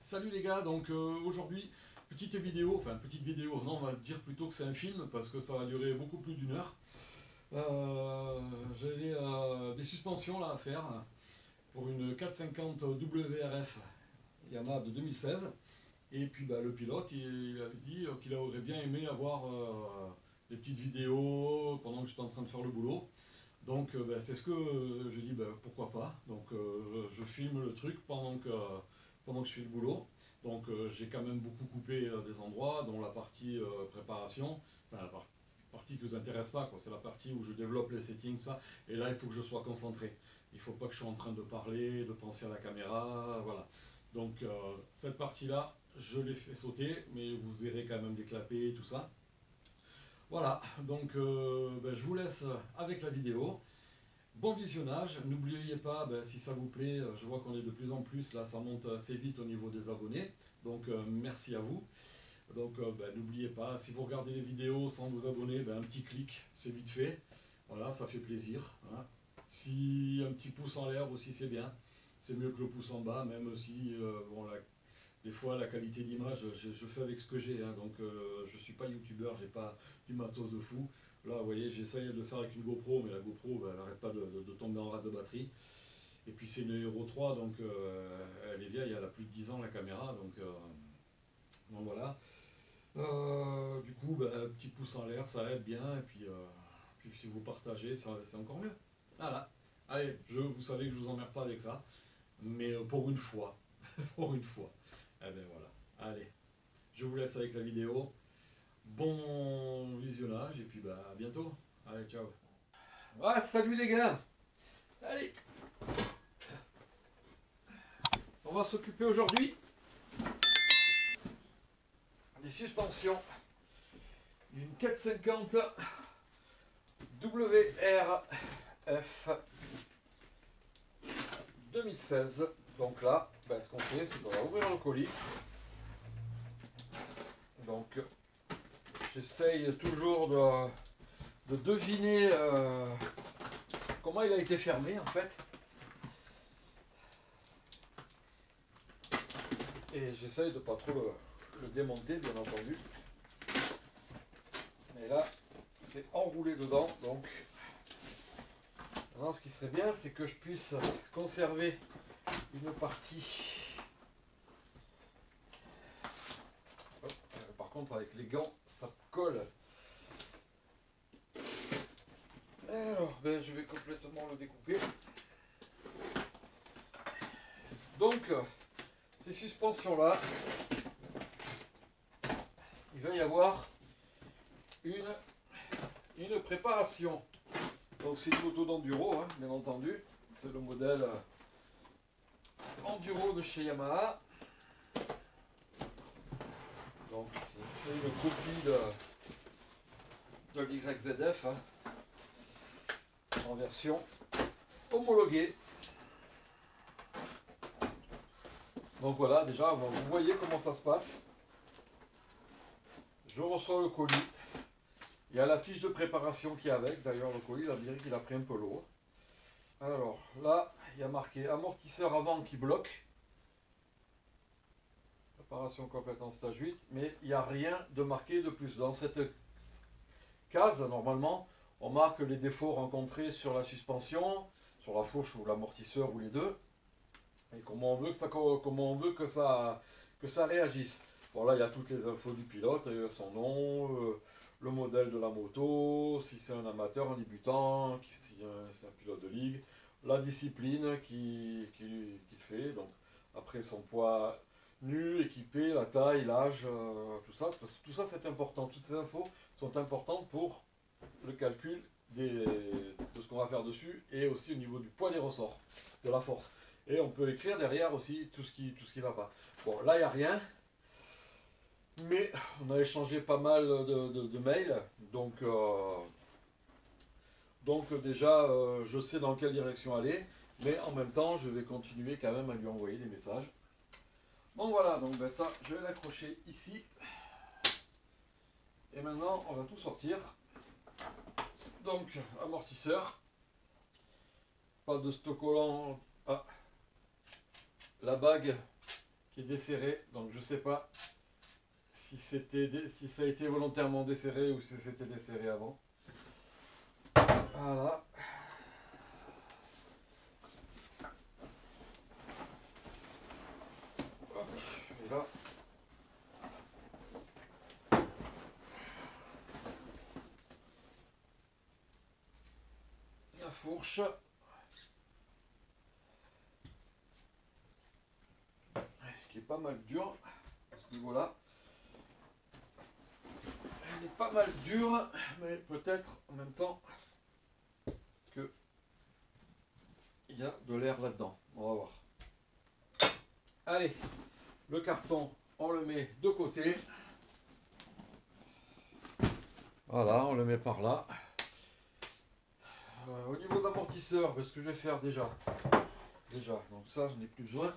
Salut les gars, donc aujourd'hui, petite vidéo, non, on va dire plutôt que c'est un film parce que ça va durer beaucoup plus d'1 heure. J'avais des suspensions là à faire pour une 450 WRF Yamaha de 2016. Et puis le pilote, il avait dit qu'il aurait bien aimé avoir des petites vidéos pendant que j'étais en train de faire le boulot. Donc c'est ce que j'ai dit, pourquoi pas. Donc je filme le truc pendant que je fais le boulot. Donc j'ai quand même beaucoup coupé des endroits, dont la partie préparation, enfin la partie qui ne vous intéresse pas, c'est la partie où je développe les settings, tout ça. Et là, il faut que je sois concentré. Il ne faut pas que je sois en train de parler, de penser à la caméra, voilà. Donc cette partie-là, je l'ai fait sauter, mais vous verrez quand même des clapets et tout ça. Voilà, donc je vous laisse avec la vidéo. Bon visionnage, n'oubliez pas, si ça vous plaît, je vois qu'on est de plus en plus, là ça monte assez vite au niveau des abonnés, donc merci à vous. Donc n'oubliez pas, si vous regardez les vidéos sans vous abonner, un petit clic, c'est vite fait, voilà, ça fait plaisir. Hein. Si un petit pouce en l'air aussi c'est bien, c'est mieux que le pouce en bas, même si des fois la qualité d'image, je fais avec ce que j'ai, hein, donc je ne suis pas youtubeur, j'ai pas du matos de fou. Là, vous voyez, j'essaye de le faire avec une GoPro, mais la GoPro, elle n'arrête pas de tomber en rate de batterie. Et puis c'est une Euro 3, donc elle est vieille, elle a plus de 10 ans la caméra, donc voilà. Du coup, petit pouce en l'air, ça aide bien, et puis si vous partagez, c'est encore mieux. Voilà. Allez, vous savez que je vous emmerde pas avec ça, mais pour une fois, pour une fois. Eh bien voilà. Allez, je vous laisse avec la vidéo. Bon visionnage et puis à bientôt. Allez, ciao. Ouais, salut les gars. Allez. On va s'occuper aujourd'hui des suspensions d'une 450 WRF 2016. Donc là, ce qu'on fait, c'est qu'on va ouvrir le colis. Donc j'essaye toujours de deviner comment il a été fermé en fait. Et j'essaye de pas trop le démonter bien entendu. Mais là c'est enroulé dedans, donc maintenant ce qui serait bien c'est que je puisse conserver une partie. Par contre avec les gants ça colle. Alors je vais complètement le découper. Donc ces suspensions là, il va y avoir une préparation. Donc c'est une moto d'enduro, hein, bien entendu. C'est le modèle enduro de chez Yamaha. Donc c'est une copie de l'YZF, hein, en version homologuée. Donc voilà, déjà vous voyez comment ça se passe. Je reçois le colis. Il y a la fiche de préparation qui est avec. D'ailleurs le colis, on dirait qu'il a pris un peu l'eau. Alors là, il y a marqué amortisseur avant qui bloque. Préparation complète en stage 8. Mais il n'y a rien de marqué de plus. Dans cette case, normalement, on marque les défauts rencontrés sur la suspension, sur la fourche ou l'amortisseur ou les deux. Et comment on veut que ça réagisse. Bon là il y a toutes les infos du pilote, son nom, le modèle de la moto, si c'est un amateur, un débutant, si c'est un pilote de ligue, la discipline qu'il fait, donc après son poids nu, équipé, la taille, l'âge, tout ça, parce que tout ça c'est important, toutes ces infos sont importantes pour le calcul de ce qu'on va faire dessus et aussi au niveau du poids des ressorts, de la force. Et on peut écrire derrière aussi tout ce qui va pas. Bon, là, il n'y a rien. Mais on a échangé pas mal de mails. Donc déjà, je sais dans quelle direction aller. Mais en même temps, je vais continuer quand même à lui envoyer des messages. Bon, voilà. Donc ça, je vais l'accrocher ici. Et maintenant, on va tout sortir. Donc, amortisseur. Pas de stock collant. Ah. La bague qui est desserré, donc je sais pas si si ça a été volontairement desserré ou si c'était desserré avant. Voilà. Hop, et là. La fourche. Qui est pas mal dure à ce niveau-là. Elle est pas mal dure, mais peut-être en même temps que il y a de l'air là-dedans. On va voir. Allez, le carton, on le met de côté. Voilà, on le met par là. Au niveau d'amortisseur, ce que je vais faire déjà, donc ça je n'ai plus besoin.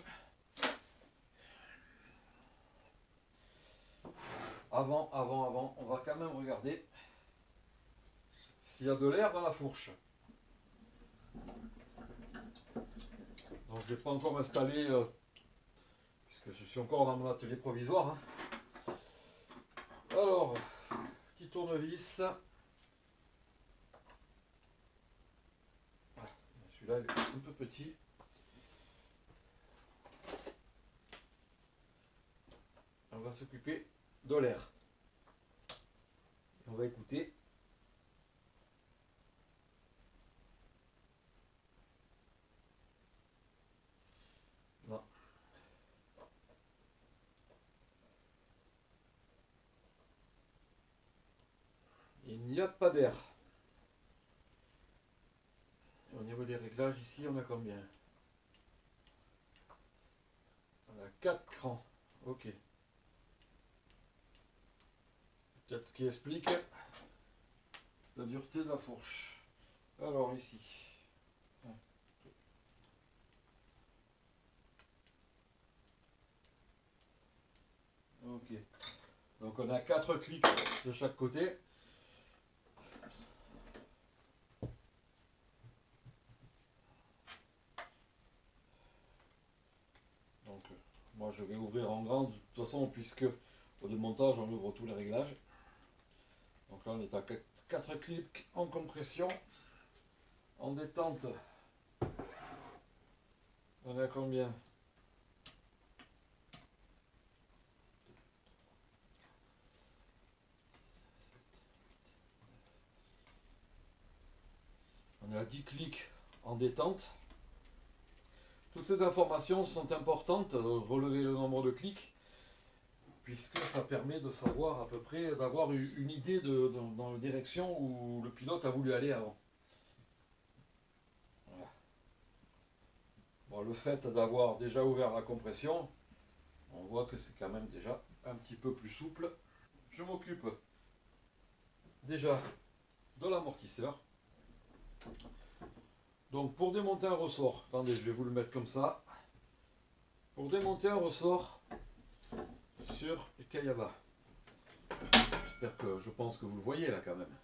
Avant, on va quand même regarder s'il y a de l'air dans la fourche. Donc je ne vais pas encore m'installer, puisque je suis encore dans mon atelier provisoire. Hein. Alors, petit tournevis. Celui-là il est un peu petit. On va s'occuper de l'air. On va écouter. Non. Il n'y a pas d'air. Au niveau des réglages, ici, on a combien? On a 4 crans. Ok. Peut-être ce qui explique la dureté de la fourche. Alors ici. Ok. Donc on a 4 clics de chaque côté. Donc moi je vais ouvrir en grand de toute façon puisque au démontage on ouvre tous les réglages. Donc là on est à 4 clics en compression. En détente. On a combien? On est à 10 clics en détente. Toutes ces informations sont importantes, relever le nombre de clics, puisque ça permet de savoir à peu près, d'avoir une idée dans la direction où le pilote a voulu aller avant. Voilà. Bon, le fait d'avoir déjà ouvert la compression, on voit que c'est quand même déjà un petit peu plus souple. Je m'occupe déjà de l'amortisseur. Donc pour démonter un ressort, attendez, je vais vous le mettre comme ça. Pour démonter un ressort sur le Kayaba. J'espère que, je pense que vous le voyez là quand même.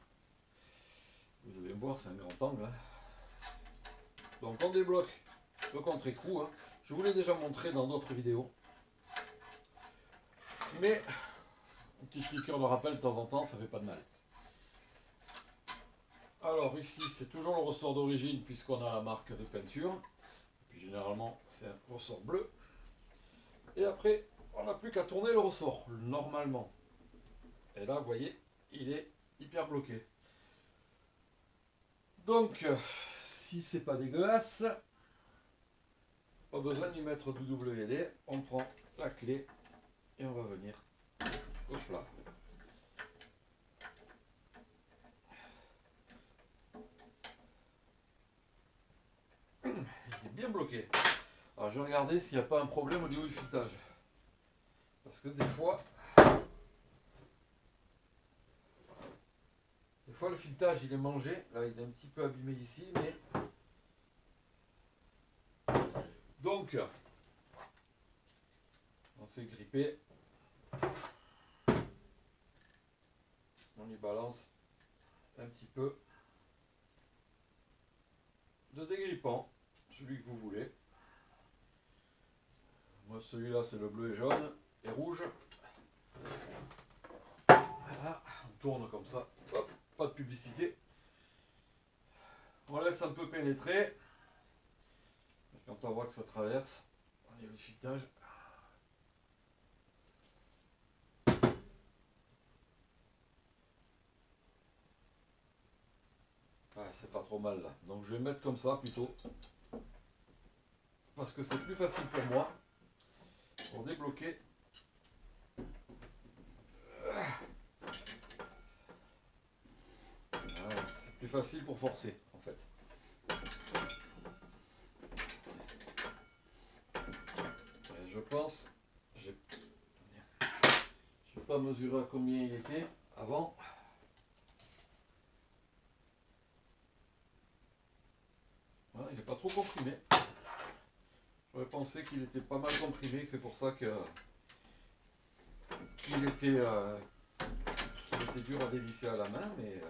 Vous devez me voir, c'est un grand angle. Hein. Donc on débloque le contre-écrou. Hein. Je vous l'ai déjà montré dans d'autres vidéos. Mais un petit cliqueur de rappel de temps en temps, ça fait pas de mal. Alors ici c'est toujours le ressort d'origine puisqu'on a la marque de peinture. Et puis généralement c'est un ressort bleu. Et après on n'a plus qu'à tourner le ressort normalement. Et là vous voyez il est hyper bloqué. Donc si c'est pas dégueulasse, pas besoin d'y mettre du WD. On prend la clé et on va venir. Hop là. Il est bien bloqué. Alors je vais regarder s'il n'y a pas un problème au niveau du filetage. Parce que des fois le filetage il est mangé. Là il est un petit peu abîmé ici. Mais donc on s'est grippé. On y balance un petit peu de dégrippant, celui que vous voulez. Moi celui-là c'est le bleu et jaune et rouge. Voilà, on tourne comme ça. Hop, pas de publicité. On laisse un peu pénétrer. Et quand on voit que ça traverse, on y va le filetage. Ouais, c'est pas trop mal là. Donc je vais mettre comme ça plutôt. Parce que c'est plus facile pour moi. Pour débloquer. Voilà, c'est plus facile pour forcer en fait. Et je pense, je n'ai pas mesuré à combien il était avant. Voilà, il n'est pas trop comprimé. J'aurais pensé qu'il était pas mal comprimé, c'est pour ça que qu'il était dur à dévisser à la main, mais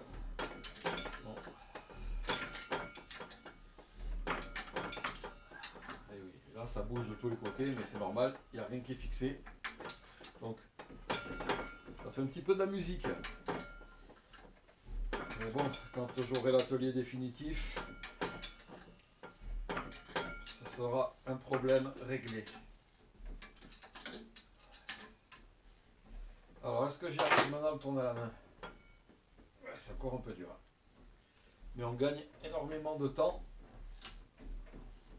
bon. Et oui, là ça bouge de tous les côtés, mais c'est normal, il n'y a rien qui est fixé. Donc ça fait un petit peu de la musique. Mais bon, quand j'aurai l'atelier définitif, ce sera un problème réglé. Alors, est-ce que j'y arrive maintenant à le tourner à la main? Ouais, c'est encore un peu dur. Mais on gagne énormément de temps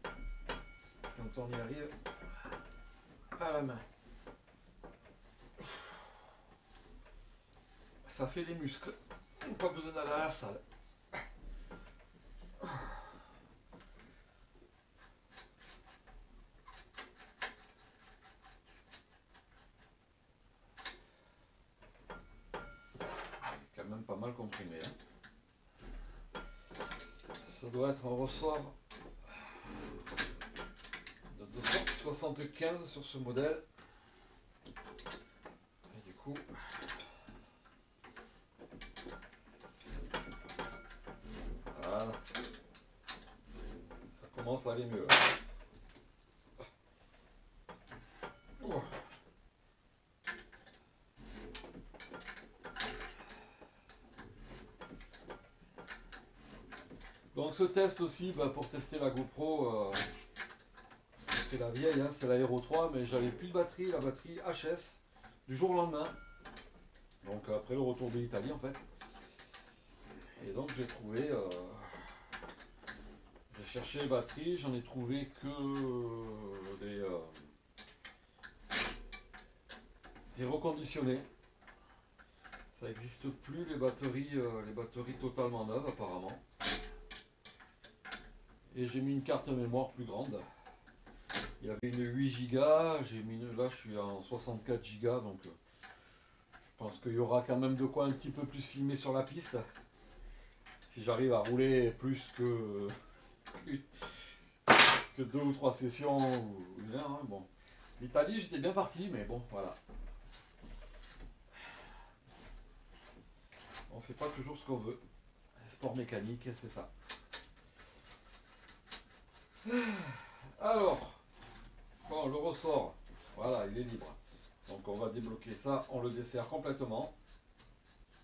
quand on y arrive à la main. Ça fait les muscles. Pas besoin d'aller à la salle. Quand même pas mal comprimé. Hein. Ça doit être un ressort de 275 sur ce modèle. Et du coup, voilà. Ça commence à aller mieux. Oh. Donc ce test aussi, pour tester la GoPro, c'est la vieille, hein, c'est la Hero 3, mais j'avais plus de batterie, la batterie HS, du jour au lendemain. Donc après le retour de l'Italie en fait. Et donc j'ai trouvé, j'ai cherché les batteries, j'en ai trouvé que des reconditionnées. Ça n'existe plus les batteries totalement neuves apparemment. Et j'ai mis une carte mémoire plus grande. Il y avait une 8 Go, là je suis en 64 Go, donc je pense qu'il y aura quand même de quoi un petit peu plus filmer sur la piste. Si j'arrive à rouler plus que 2 ou 3 sessions ou une heure, hein, bon. L'Italie j'étais bien parti, mais bon voilà. On fait pas toujours ce qu'on veut. Sport mécanique, c'est ça. Alors, bon, le ressort, voilà, il est libre. Donc on va débloquer ça, on le desserre complètement.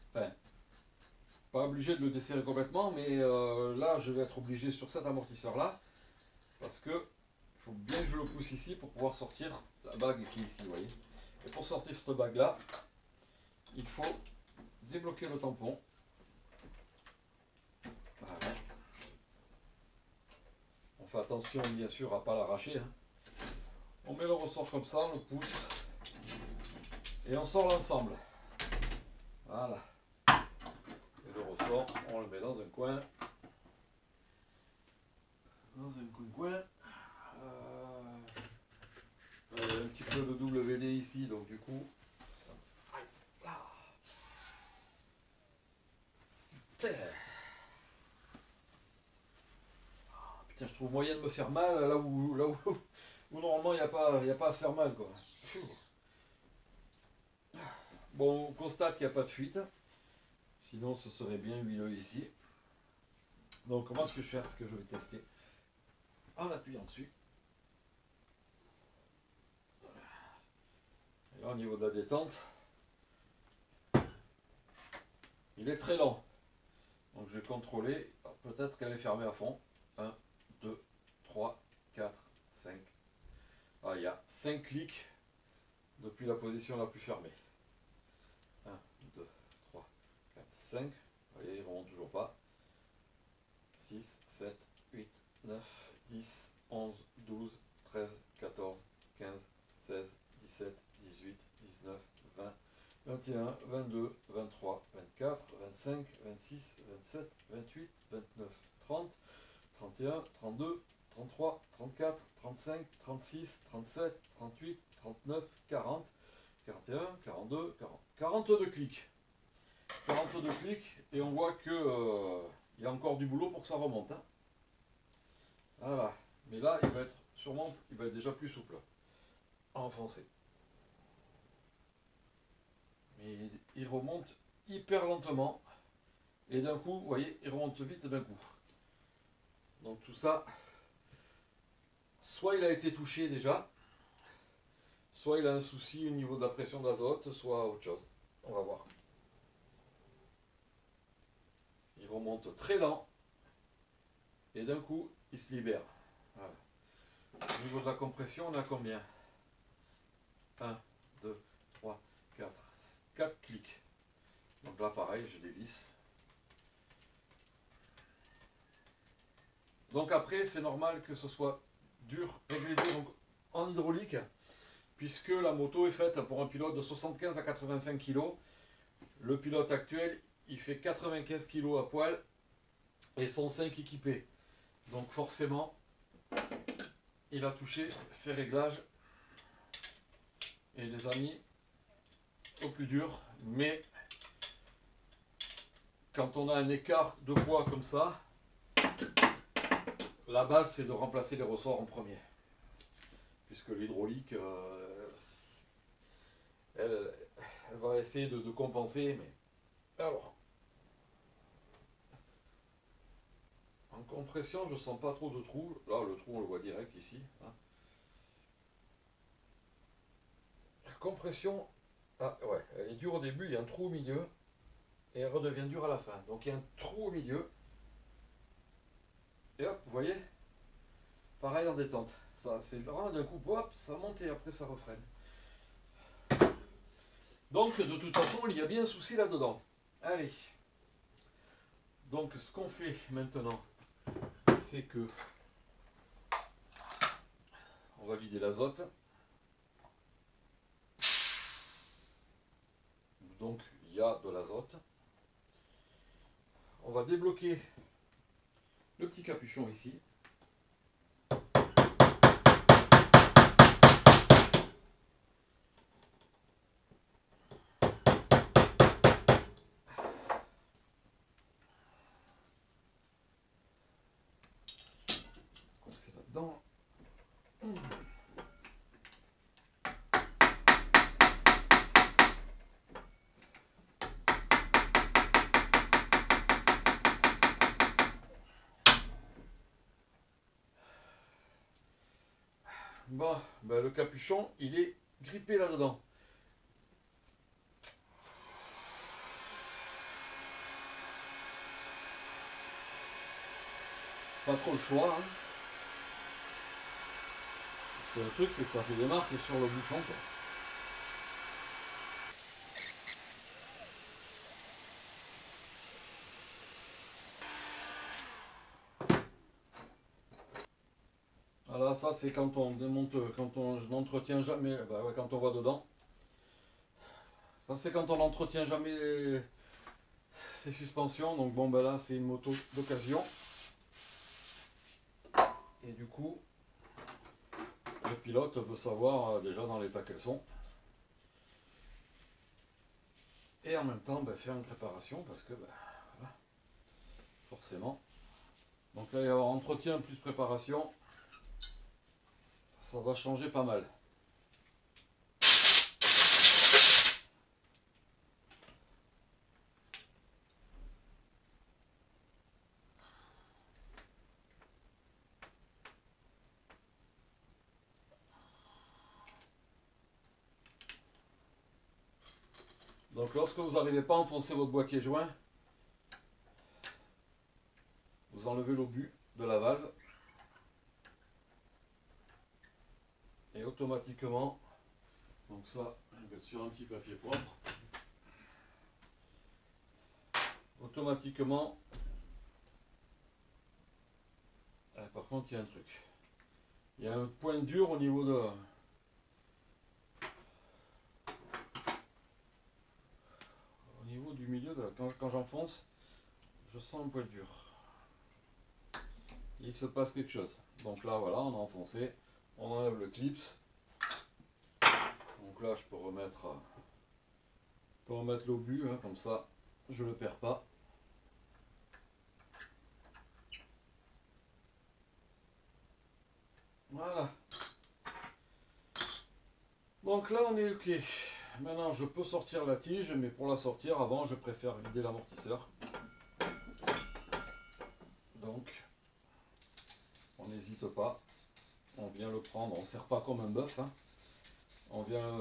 Enfin, pas obligé de le desserrer complètement, mais là je vais être obligé sur cet amortisseur là, parce que il faut bien que je le pousse ici pour pouvoir sortir la bague qui est ici, vous voyez. Et pour sortir cette bague là, il faut débloquer le tampon. Voilà. On fait attention bien sûr à ne pas l'arracher. Hein. On met le ressort comme ça, on le pousse et on sort l'ensemble. Voilà. Et le ressort, on le met dans un coin. Dans un coin. Il y a un petit peu de WD ici, donc du coup. Ça... Putain, je trouve moyen de me faire mal là où normalement il n'y a pas à se faire mal quoi. Bon, on constate qu'il n'y a pas de fuite. Sinon ce serait bien huileux ici. Donc comment est-ce que je fais ce que je vais tester en appuyant dessus. Là, au niveau de la détente, il est très lent. Donc je vais contrôler, peut-être qu'elle est fermée à fond. 1, 2, 3, 4, 5. Ah, il y a 5 clics depuis la position la plus fermée. 1, 2, 3, 4, 5. Vous voyez, il ne remonte toujours pas. 6, 7, 8, 9, 10, 11, 12, 13, 14, 15, 16, 17, 18, 19, 20, 21, 22, 23, 24, 25, 26, 27, 28, 29, 30, 31, 32, 33, 34, 35, 36, 37, 38, 39, 40, 41, 42, 40. 42 clics. 42 clics et on voit que il y a encore du boulot pour que ça remonte. Hein. Voilà. Mais là, il va être déjà plus souple à enfoncer. Mais il remonte hyper lentement. Et d'un coup, vous voyez, il remonte vite d'un coup. Donc tout ça, soit il a été touché déjà, soit il a un souci au niveau de la pression d'azote, soit autre chose. On va voir. Il remonte très lent. Et d'un coup, il se libère. Voilà. Au niveau de la compression, on a combien? 1, 2, 3, 4, 4 clics. Donc là, pareil, je dévisse. Donc après, c'est normal que ce soit dur, réglé donc en hydraulique, puisque la moto est faite pour un pilote de 75 à 85 kg. Le pilote actuel, il fait 95 kg à poil et sont 5 équipés. Donc forcément, il a touché ses réglages et les a mis au plus dur. Mais quand on a un écart de poids comme ça, la base c'est de remplacer les ressorts en premier. Puisque l'hydraulique, elle va essayer de compenser. Mais alors, en compression, je sens pas trop de trous. Là, le trou, on le voit direct ici. Hein. La compression, ah ouais, elle est dure au début, il y a un trou au milieu. Et elle redevient dure à la fin. Donc il y a un trou au milieu. Et hop, vous voyez, pareil en détente. Ça, c'est vraiment d'un coup, hop, ça monte et après ça refreine. Donc de toute façon, il y a bien un souci là-dedans. Allez. Donc ce qu'on fait maintenant, c'est que on va vider l'azote. Donc il y a de l'azote. On va débloquer le petit capuchon ici. C'est là-dedans. Bon, ben le capuchon, il est grippé là-dedans. Pas trop le choix. Hein. Parce que le truc, c'est que ça fait des marques sur le bouchon. Quoi. Voilà, ça c'est quand on démonte, quand on n'entretient jamais, bah ouais, quand on voit dedans. Ça c'est quand on n'entretient jamais ces suspensions. Donc bon, ben là c'est une moto d'occasion. Et du coup, le pilote veut savoir déjà dans l'état qu'elles sont. Et en même temps, ben, faire une préparation parce que, ben, voilà, forcément. Donc là, il va y avoir entretien plus préparation. Ça va changer pas mal. Donc lorsque vous n'arrivez pas à enfoncer votre boîtier joint, vous enlevez l'obus de la valve et automatiquement, donc ça, je vais mettre sur un petit papier propre, automatiquement, par contre il y a un truc, il y a un point dur au niveau du milieu, quand j'enfonce, je sens un point dur. Il se passe quelque chose. Donc là voilà, on a enfoncé, on enlève le clips. Donc là je peux remettre l'obus, hein, comme ça je ne le perds pas. Voilà. Donc là on est ok. Maintenant je peux sortir la tige, mais pour la sortir avant je préfère vider l'amortisseur. Donc on n'hésite pas, on vient le prendre, on ne serre pas comme un bœuf, hein. On vient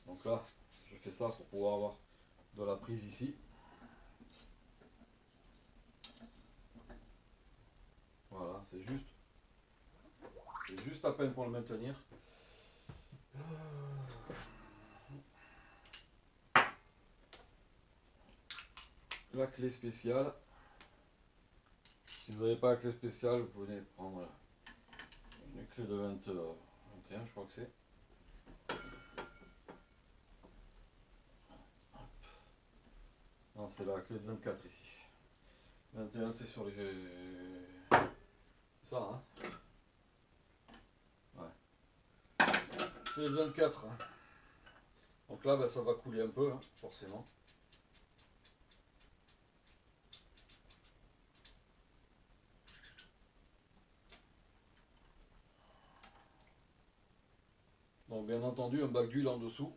donc là je fais ça pour pouvoir avoir de la prise ici. Voilà, c'est juste à peine pour le maintenir. La clé spéciale. Si vous n'avez pas la clé spéciale, vous pouvez prendre une clé de 21, je crois que c'est. Non, c'est la clé de 24 ici. 21, c'est sur les... ça, hein. Ouais. Clé de 24. Hein. Donc là, ben, ça va couler un peu, hein, forcément. Donc bien entendu, un bac d'huile en dessous.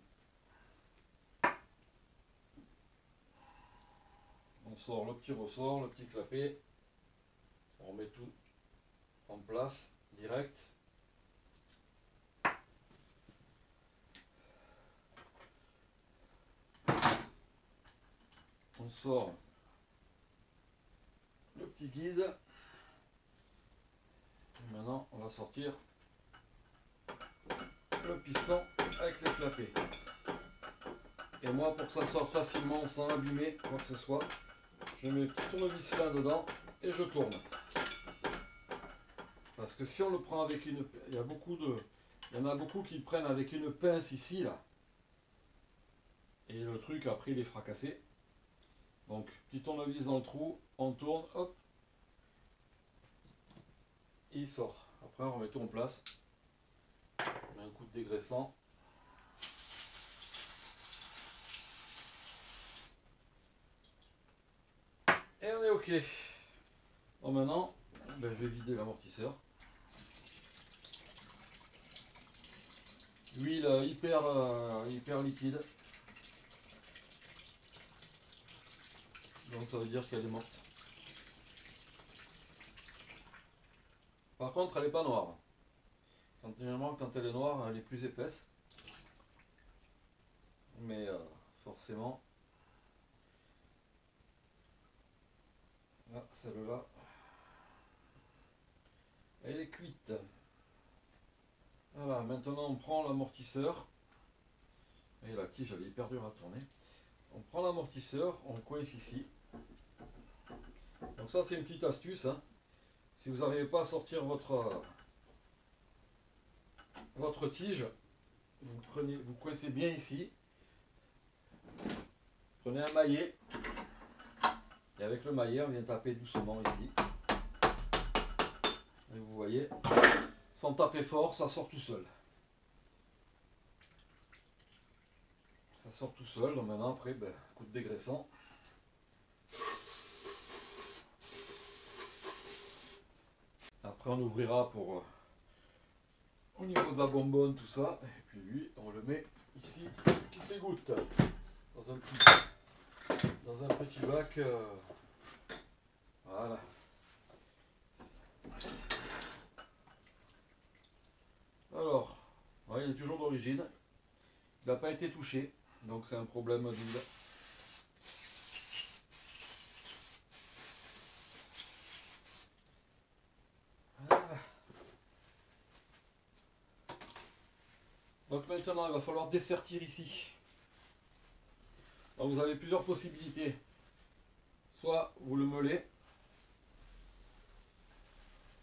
On sort le petit ressort, le petit clapet. On met tout en place, direct. On sort le petit guide. Et maintenant, on va sortir le piston avec le clapet. Et moi, pour que ça sorte facilement sans abîmer quoi que ce soit, je mets le petit tournevis là dedans et je tourne. Parce que si on le prend avec une... Il y en a beaucoup qui prennent avec une pince ici, là. Et le truc, après, il est fracassé. Donc, petit tournevis dans le trou, on tourne, hop. Et il sort. Après, on remet tout en place. On met un coup de dégraissant. Et on est ok. Bon, maintenant, ben, je vais vider l'amortisseur. Huile hyper liquide. Donc ça veut dire qu'elle est morte. Par contre, elle n'est pas noire. Généralement, quand elle est noire, elle est plus épaisse. Mais forcément, là, celle-là, elle est cuite. Voilà, maintenant on prend l'amortisseur. Et la tige, elle est hyper dure à tourner. On prend l'amortisseur, on coince ici. Donc ça, c'est une petite astuce, hein. Si vous n'arrivez pas à sortir votre tige, vous coincez bien ici. Prenez un maillet. Et avec le maillet, on vient taper doucement ici. Et vous voyez, sans taper fort, ça sort tout seul. Ça sort tout seul. Donc maintenant, après, ben, coup de dégraissant. Après, on ouvrira pour au niveau de la bonbonne, tout ça. Et puis lui, on le met ici, qui s'égoutte dans un petit bac. Voilà. Alors, ouais, il est toujours d'origine. Il n'a pas été touché, donc c'est un problème d'huile. Voilà. Donc maintenant, il va falloir dessertir ici. Donc vous avez plusieurs possibilités. Soit vous le meulez,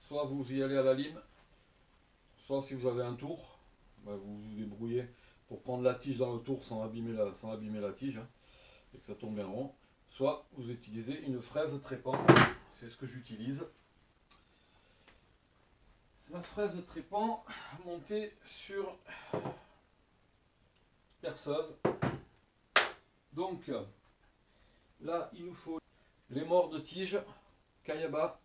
soit vous y allez à la lime, soit si vous avez un tour, vous vous débrouillez pour prendre la tige dans le tour sans abîmer la tige, hein, et que ça tombe bien rond. Soit vous utilisez une fraise trépant, c'est ce que j'utilise. La fraise trépant montée sur perceuse. Donc là, il nous faut les morts de tige, Kayaba.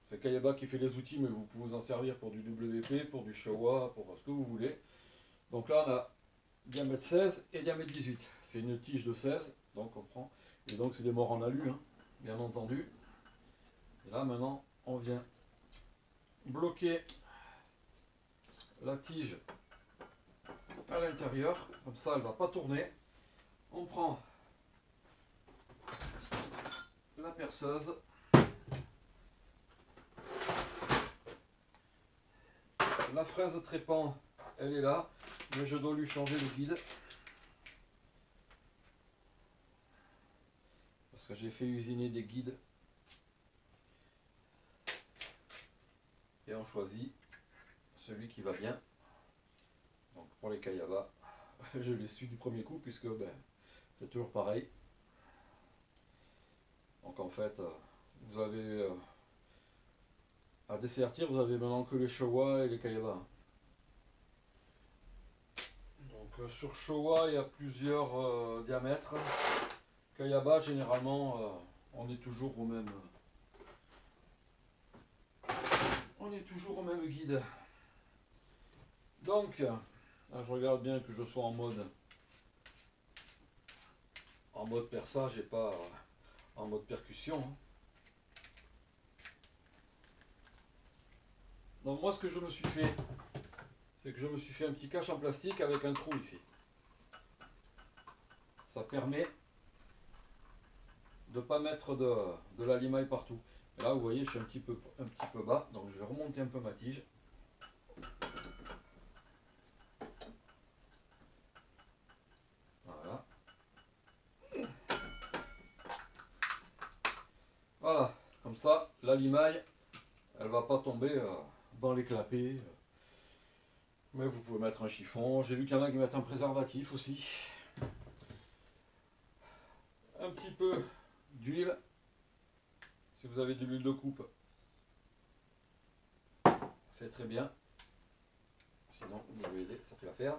C'est Kayaba qui fait les outils, mais vous pouvez vous en servir pour du WP, pour du Showa, pour ce que vous voulez. Donc là, on a diamètre 16 et diamètre 18. C'est une tige de 16, donc on prend. Et donc c'est des morts en alu, hein, bien entendu. Et là, maintenant, on vient bloquer la tige à l'intérieur. Comme ça, elle ne va pas tourner. On prend la perceuse. La fraise trépant, elle est là, mais je dois lui changer le guide. Parce que j'ai fait usiner des guides. Et on choisit celui qui va bien. Donc pour les Kayaba, je les suis du premier coup puisque c'est toujours pareil. Donc en fait, vous avez à dessertir, vous avez maintenant que les Showa et les Kayaba. Donc sur Showa, il y a plusieurs diamètres. Kayaba, généralement, on est toujours au même. On est toujours au même guide. Donc, là, je regarde bien que je sois en mode perçage et pas en mode percussion. Donc moi, ce que je me suis fait, c'est que je me suis fait un petit cache en plastique avec un trou ici. Ça permet de ne pas mettre de la limaille partout. Et là, vous voyez, je suis un petit peu bas, donc je vais remonter un peu ma tige. Voilà. Voilà, comme ça, la limaille, elle va pas tomber dans les clapets. Mais vous pouvez mettre un chiffon. J'ai vu qu'il y en a qui mettent un préservatif aussi. Un petit peu d'huile. Si vous avez de l'huile de coupe, c'est très bien. Sinon, vous pouvez aider, ça fait l'affaire.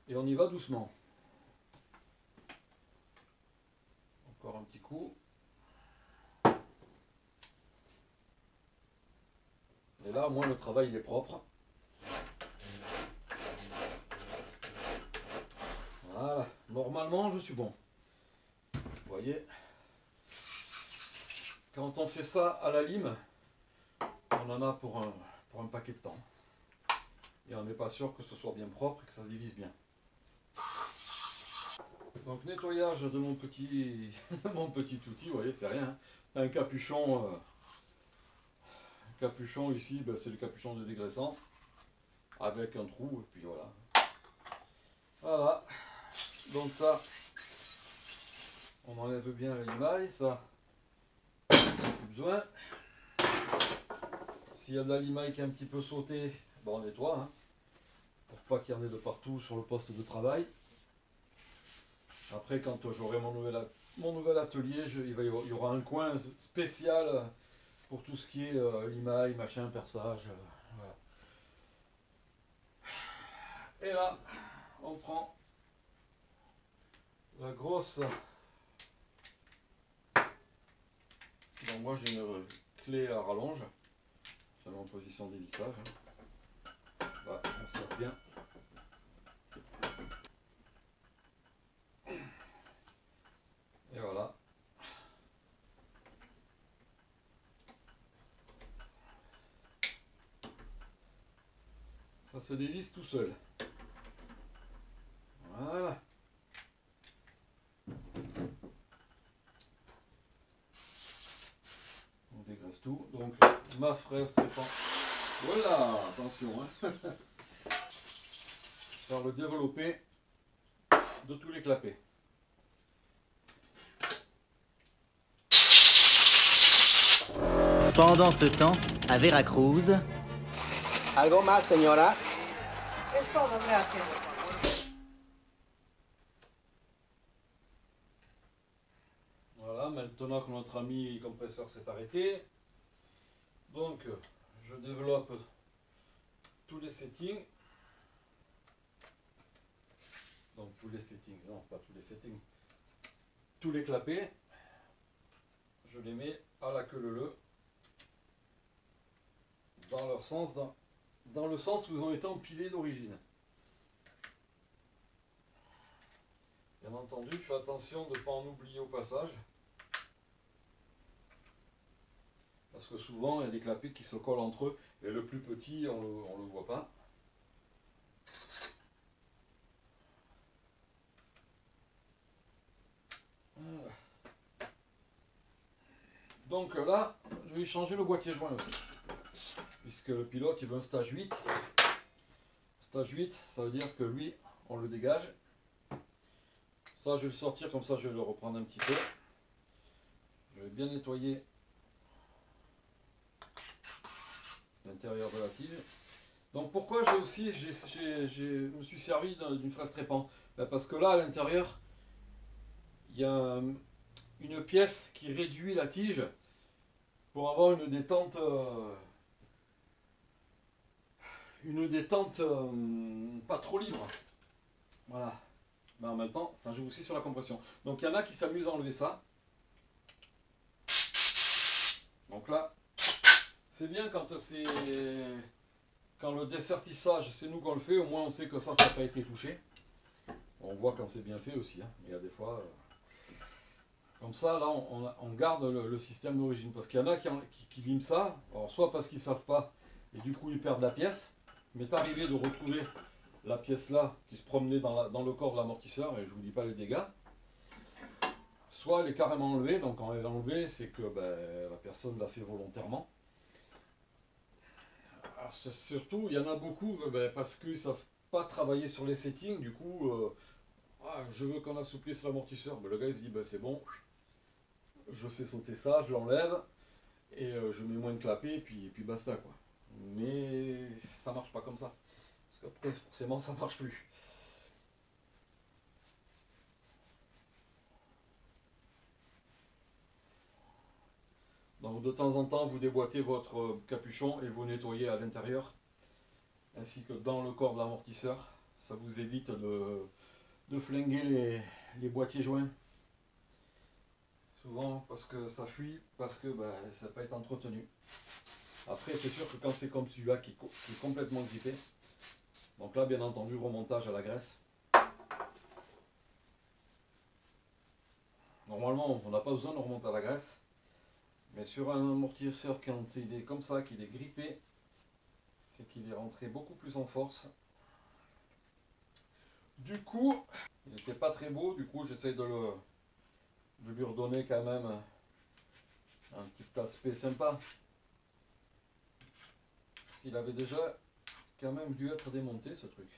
Et on y va doucement. Encore un petit coup. Et là, au moins, le travail il est propre. Voilà. Normalement, je suis bon. Vous voyez, quand on fait ça à la lime, on en a pour un paquet de temps. Et on n'est pas sûr que ce soit bien propre et que ça se divise bien. Donc nettoyage de mon petit, outil, vous voyez, c'est rien. Hein. C'est un capuchon. Capuchon ici, c'est le capuchon de dégraissant. Avec un trou, et puis voilà. Voilà. Donc ça, on enlève bien la limaille, ça. Plus besoin. S'il y a de la limaille qui est un petit peu sautée, on nettoie. Hein, pour pas qu'il y en ait de partout sur le poste de travail. Après, quand j'aurai mon nouvel atelier, il y aura un coin spécial pour tout ce qui est limaille, machin, perçage. Voilà. Et là, on prend la grosse. Donc moi j'ai une clé à rallonge, selon position des vissages. Là, on sert bien. Ça se dévisse tout seul. Voilà. On dégraisse tout. Donc ma fraise trépant. Voilà, attention. Hein. Faire le développé de tous les clapets. Pendant ce temps, à Veracruz... ¿Algo más, señora? Es todo, gracias. Voilà, maintenant que notre ami compresseur s'est arrêté, donc je développe tous les settings. Donc tous les settings, non pas tous les settings, tous les clapets, je les mets à la queue leu dans leur sens, dans le sens où ils ont été empilés d'origine. Bien entendu, je fais attention de ne pas en oublier au passage. Parce que souvent, il y a des clapets qui se collent entre eux. Et le plus petit, on ne le voit pas. Voilà. Donc là, je vais changer le boîtier joint aussi. Puisque le pilote, il veut un stage 8. Stage 8, ça veut dire que lui, on le dégage. Ça, je vais le sortir, comme ça, je vais le reprendre un petit peu. Je vais bien nettoyer l'intérieur de la tige. Donc pourquoi je me suis servi d'une fraise trépant? Parce que là, à l'intérieur, il y a une pièce qui réduit la tige pour avoir une détente pas trop libre. Voilà. Mais en même temps, ça joue aussi sur la compression. Donc il y en a qui s'amusent à enlever ça. Donc là, c'est bien quand le dessertissage, c'est nous qu'on le fait, au moins on sait que ça n'a pas été touché. On voit quand c'est bien fait aussi, hein. Il y a des fois... Comme ça, là, on garde le système d'origine. Parce qu'il y en a qui liment ça, alors soit parce qu'ils ne savent pas, et du coup ils perdent la pièce. Il m'est arrivé de retrouver la pièce là, qui se promenait dans le corps de l'amortisseur, et je ne vous dis pas les dégâts. Soit elle est carrément enlevée, donc quand elle est enlevée, c'est que la personne l'a fait volontairement. Alors surtout, il y en a beaucoup, parce qu'ils ne savent pas travailler sur les settings, du coup, je veux qu'on assouplisse l'amortisseur. Le gars il se dit, c'est bon, je fais sauter ça, je l'enlève, et je mets moins de clapets, et puis basta, quoi. Mais ça marche pas comme ça. Parce qu'après, forcément, ça marche plus. Donc de temps en temps, vous déboîtez votre capuchon et vous nettoyez à l'intérieur, ainsi que dans le corps de l'amortisseur. Ça vous évite de flinguer les boîtiers joints. Souvent parce que ça fuit, parce que ça n'a pas été entretenu. Après, c'est sûr que quand c'est comme celui-là qui est complètement grippé, donc là, bien entendu, remontage à la graisse. Normalement, on n'a pas besoin de remonter à la graisse. Mais sur un amortisseur, quand il est comme ça, qu'il est grippé, c'est qu'il est rentré beaucoup plus en force. Du coup, il n'était pas très beau, du coup j'essaie de lui redonner quand même un petit aspect sympa. Parce qu'il avait déjà quand même dû être démonté ce truc.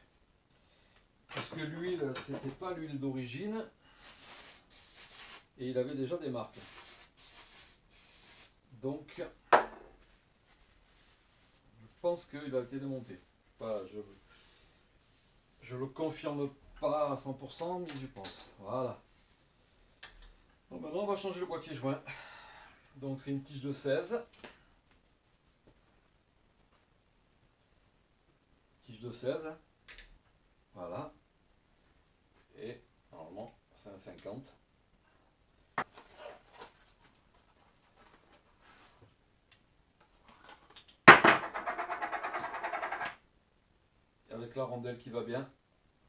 Parce que l'huile, c'était pas l'huile d'origine, et il avait déjà des marques. Donc, je pense qu'il a été démonté. Je le confirme pas à 100%, mais j'y pense. Voilà. Donc maintenant, on va changer le boîtier joint. Donc, c'est une tige de 16. Tige de 16. Voilà. Et normalement, c'est un 50. Avec la rondelle qui va bien,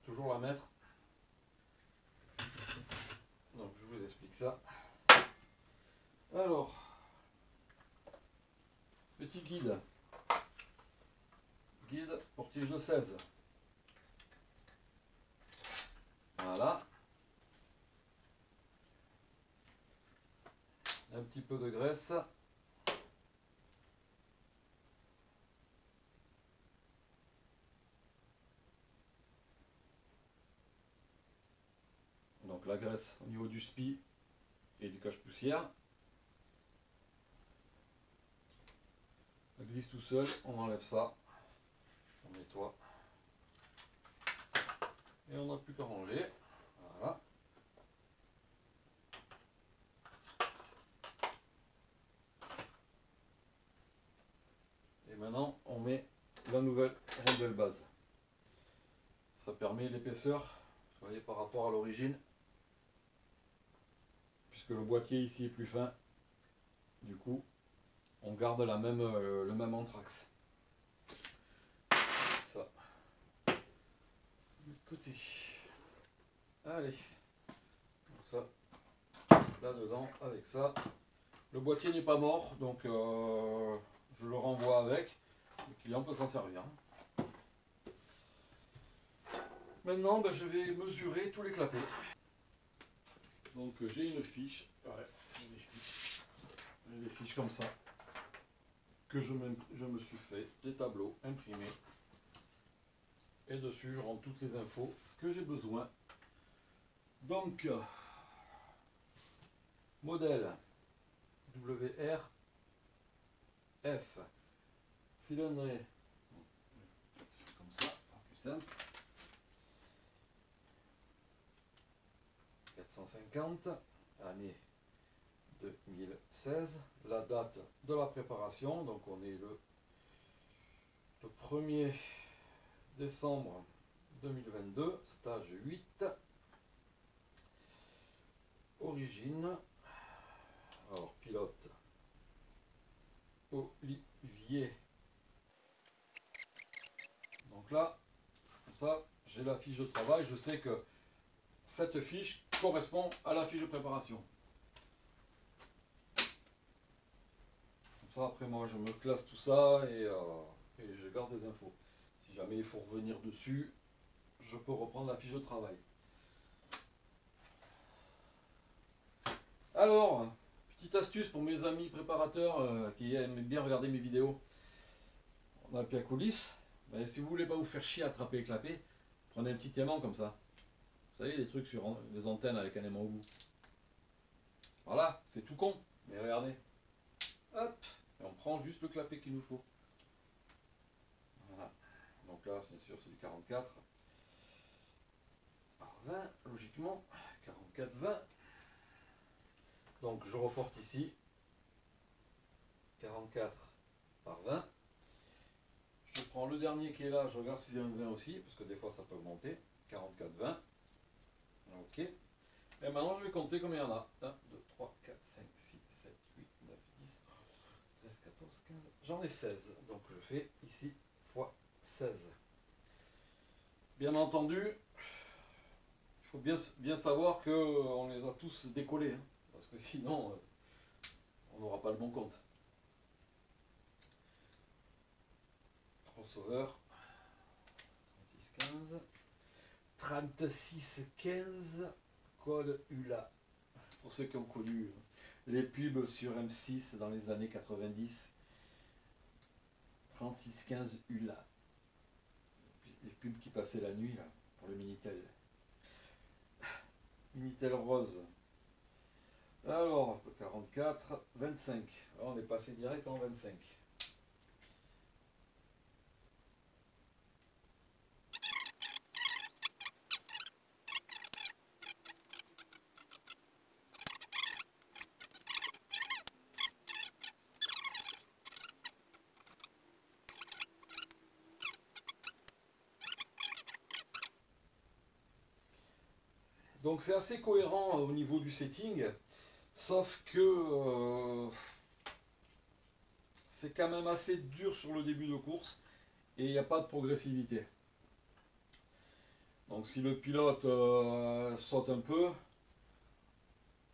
toujours la mettre. Donc je vous explique ça. Alors, petit guide guide pour tige de 16. Voilà. Un petit peu de graisse. Donc la graisse au niveau du spi et du cache-poussière. Ça glisse tout seul, on enlève ça, on nettoie. Et on n'a plus qu'à ranger. Voilà. Et maintenant on met la nouvelle rondelle base. Ça permet l'épaisseur, vous voyez, par rapport à l'origine. Puisque le boîtier ici est plus fin, du coup on garde la même, le même anthrax. Ça, de côté. Allez, donc ça, là dedans avec ça. Le boîtier n'est pas mort, donc je le renvoie avec. Le client peut s'en servir. Maintenant, ben, je vais mesurer tous les clapets. Donc j'ai une fiche, ouais, j'ai des fiches comme ça, que je me suis fait, des tableaux imprimés. Et dessus, je rentre toutes les infos que j'ai besoin. Donc, modèle WRF, cylindrée, comme ça, c'est plus simple. 450, année 2016, la date de la préparation, donc on est le 1er décembre 2022, stage 8, origine, alors pilote Olivier, donc là, comme ça, j'ai la fiche de travail, je sais que cette fiche correspond à la fiche de préparation. Comme ça, après moi, je me classe tout ça et je garde les infos. Si jamais il faut revenir dessus, je peux reprendre la fiche de travail. Alors, petite astuce pour mes amis préparateurs qui aiment bien regarder mes vidéos. On a le pied à coulisses. Mais si vous voulez pas vous faire chier à attraper les clapets, prenez un petit aimant comme ça. Vous savez, les trucs sur les antennes avec un aimant au bout. Voilà, c'est tout con. Mais regardez. Hop, et on prend juste le clapet qu'il nous faut. Voilà. Donc là, bien sûr, c'est du 44 par 20, logiquement. 44-20. Donc je reporte ici. 44 par 20. Je prends le dernier qui est là, je regarde si c'est un 20 aussi, parce que des fois ça peut augmenter. 44-20. Ok. Et maintenant je vais compter combien il y en a. 1, 2, 3, 4, 5, 6, 7, 8, 9, 10, 13, 14, 15. J'en ai 16. Donc je fais ici fois 16. Bien entendu, il faut bien savoir qu'on les a tous décollés. Hein, parce que sinon, on n'aura pas le bon compte. Crossover. 36, 15, code ULA. Pour ceux qui ont connu les pubs sur M6 dans les années 90. 36, 15 ULA. Les pubs qui passaient la nuit là, pour le Minitel. Minitel rose. Alors, 44, 25. Alors, on est passé direct en 25. Donc c'est assez cohérent au niveau du setting, sauf que c'est quand même assez dur sur le début de course et il n'y a pas de progressivité. Donc si le pilote saute un peu,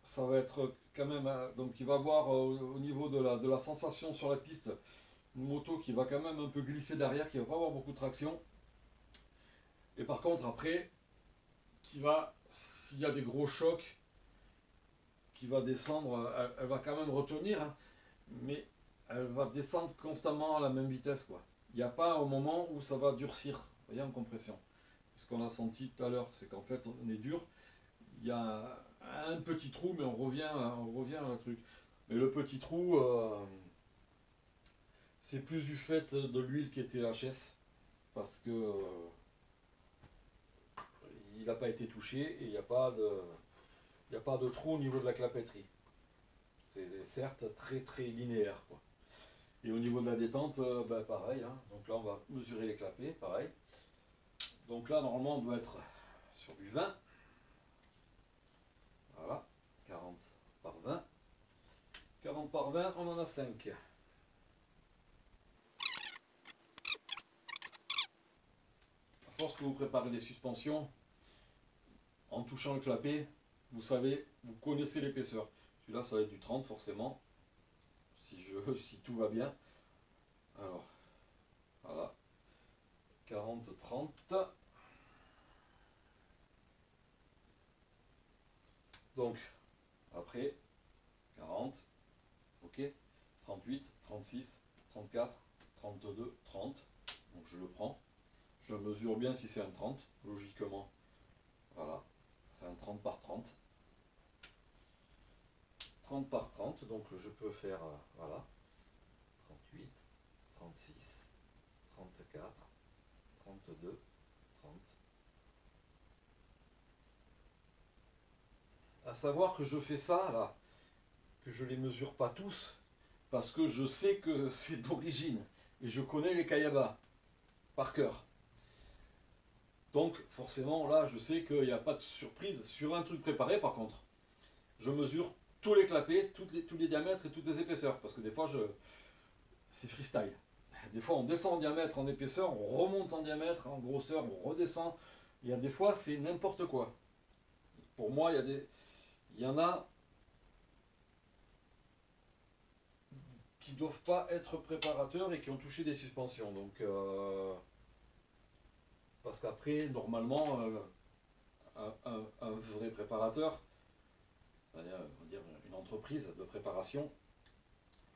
ça va être quand même... donc il va avoir au niveau de la sensation sur la piste une moto qui va quand même un peu glisser derrière, qui va pas avoir beaucoup de traction. Et par contre après, qui va, s'il y a des gros chocs, qui va descendre, elle va quand même retenir, hein, mais elle va descendre constamment à la même vitesse, quoi. Il n'y a pas au moment où ça va durcir, vous voyez, en compression. Ce qu'on a senti tout à l'heure, c'est qu'en fait on est dur, il y a un petit trou, mais on revient à la truc. Mais le petit trou, c'est plus du fait de l'huile qui était HS, parce que il n'a pas été touché et il n'y a pas de trou au niveau de la clapetterie. C'est certes très très linéaire, quoi. Et au niveau de la détente, bah, pareil, hein. Donc là on va mesurer les clapets, pareil. Donc là normalement on doit être sur du 20. Voilà, 40 par 20. 40 par 20, on en a 5. À force que vous préparez des suspensions, en touchant le clapet, vous savez, vous connaissez l'épaisseur. Celui-là, ça va être du 30 forcément, si tout va bien. Alors, voilà, 40, 30. Donc, après, 40, ok, 38, 36, 34, 32, 30. Donc je le prends. Je mesure bien si c'est un 30, logiquement. Voilà, c'est un 30 par 30. 30 par 30, donc je peux faire, voilà, 38, 36, 34, 32, 30. À savoir que je fais ça, là, que je ne les mesure pas tous, parce que je sais que c'est d'origine, et je connais les Kayaba, par cœur. Donc forcément, là, je sais qu'il n'y a pas de surprise. Sur un truc préparé, par contre, je mesure tous les clapets, tous les diamètres et toutes les épaisseurs, parce que des fois, c'est freestyle. Des fois, on descend en diamètre, en épaisseur, on remonte en diamètre, en grosseur, on redescend. Il y a des fois, c'est n'importe quoi. Pour moi, il y en a qui ne doivent pas être préparateurs et qui ont touché des suspensions. Donc, parce qu'après, normalement, un vrai préparateur, on va dire une entreprise de préparation,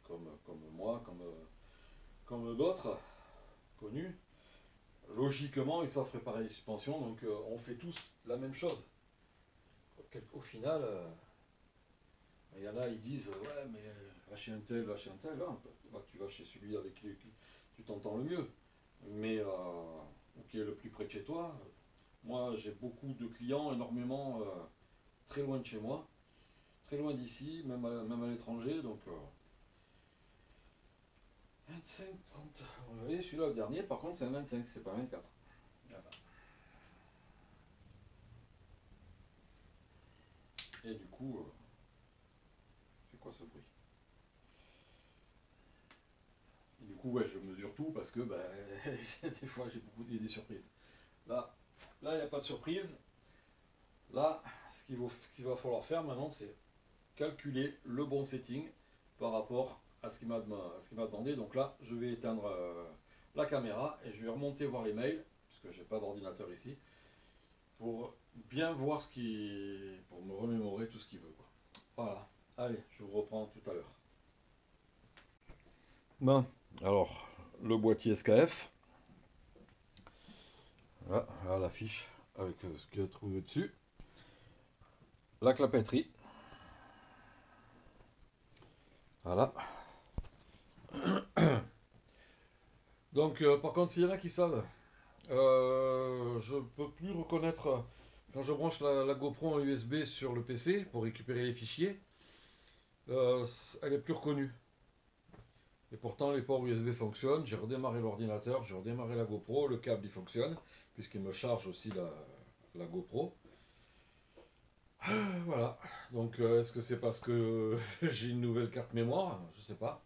comme moi, comme d'autres connus, logiquement, ils savent préparer les suspensions, donc on fait tous la même chose. Au final, il y en a, ils disent, ouais, mais va chez un tel, là, bah, tu vas chez celui avec qui tu t'entends le mieux, mais ou qui est le plus près de chez toi. Moi, j'ai beaucoup de clients, énormément, très loin de chez moi, très loin d'ici, même à l'étranger, donc 25, 30. Vous voyez, celui-là, le dernier, par contre, c'est un 25, c'est pas un 24. Voilà. Et du coup, c'est quoi ce bruit? Et du coup, ouais, je mesure tout parce que bah, des fois, il y a des surprises. Là, il n'y a pas de surprise. Là, ce qu'il va falloir faire maintenant, c'est calculer le bon setting par rapport à ce qu'il m'a demandé. Donc là, je vais éteindre la caméra et je vais remonter voir les mails, puisque j'ai pas d'ordinateur ici, pour bien voir pour me remémorer tout ce qu'il veut, quoi. Voilà. Allez, je vous reprends tout à l'heure. Bon, alors, le boîtier SKF. Voilà, la fiche avec ce qu'il y a trouvé dessus. La clapetterie. Voilà. Donc, par contre, s'il y en a qui savent, je ne peux plus reconnaître quand je branche la GoPro en USB sur le PC pour récupérer les fichiers. Elle est plus reconnue. Et pourtant, les ports USB fonctionnent. J'ai redémarré l'ordinateur, j'ai redémarré la GoPro, le câble il fonctionne, puisqu'il me charge aussi la GoPro. Voilà. Donc, est-ce que c'est parce que j'ai une nouvelle carte mémoire? Je sais pas.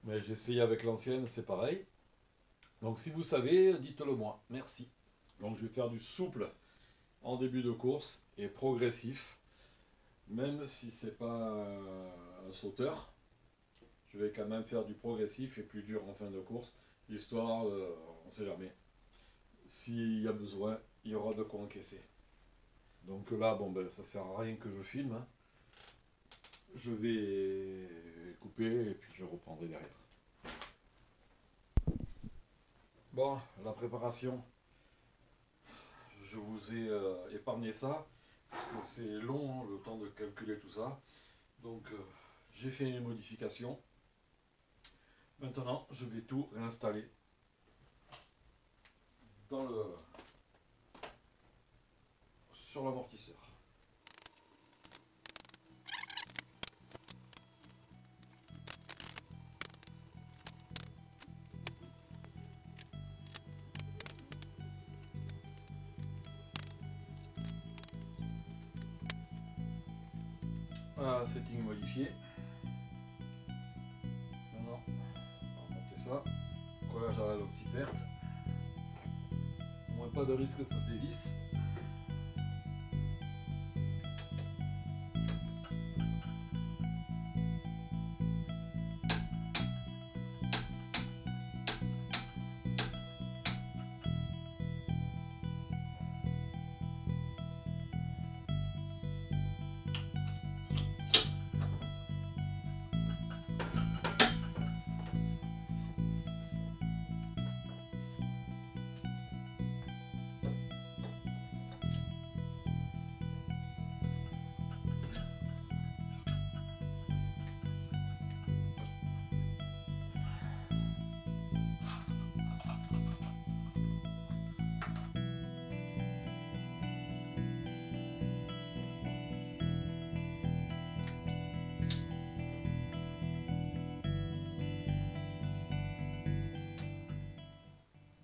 Mais j'ai essayé avec l'ancienne, c'est pareil. Donc, si vous savez, dites-le moi. Merci. Donc, je vais faire du souple en début de course et progressif. Même si c'est pas un sauteur, Je vais quand même faire du progressif et plus dur en fin de course, histoire, on ne sait jamais. S'il y a besoin, il y aura de quoi encaisser. Donc là, bon ben ça sert à rien que je filme, hein. Je vais couper et puis je reprendrai derrière. Bon, la préparation, je vous ai épargné ça, parce que c'est long, hein, le temps de calculer tout ça. Donc j'ai fait une modification. Maintenant, je vais tout réinstaller sur l'amortisseur. Voilà, setting modifié. Maintenant, on va monter ça. Collage à l'optique verte. Au moins pas de risque que ça se dévisse.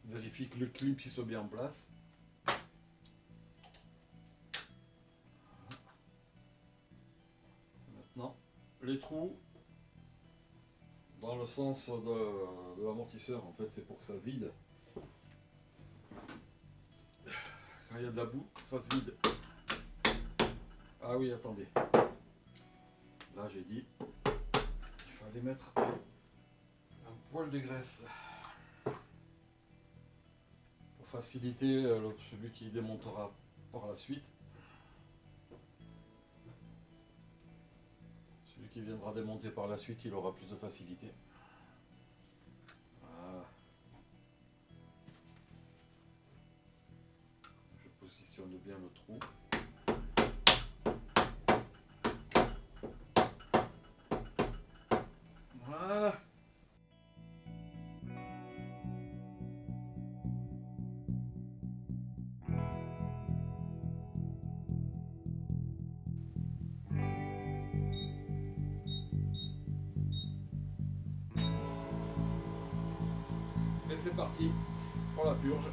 Vérifie que le clip soit bien en place. Maintenant, les trous dans le sens de l'amortisseur, en fait c'est pour que ça vide. Quand il y a de la boue, ça se vide. Ah oui, attendez. Là j'ai dit qu'il fallait mettre un poil de graisse pour faciliter celui qui démontera par la suite. Celui qui viendra démonter par la suite, il aura plus de facilité. Voilà. Je positionne bien le trou. Voilà. Et c'est parti pour la purge.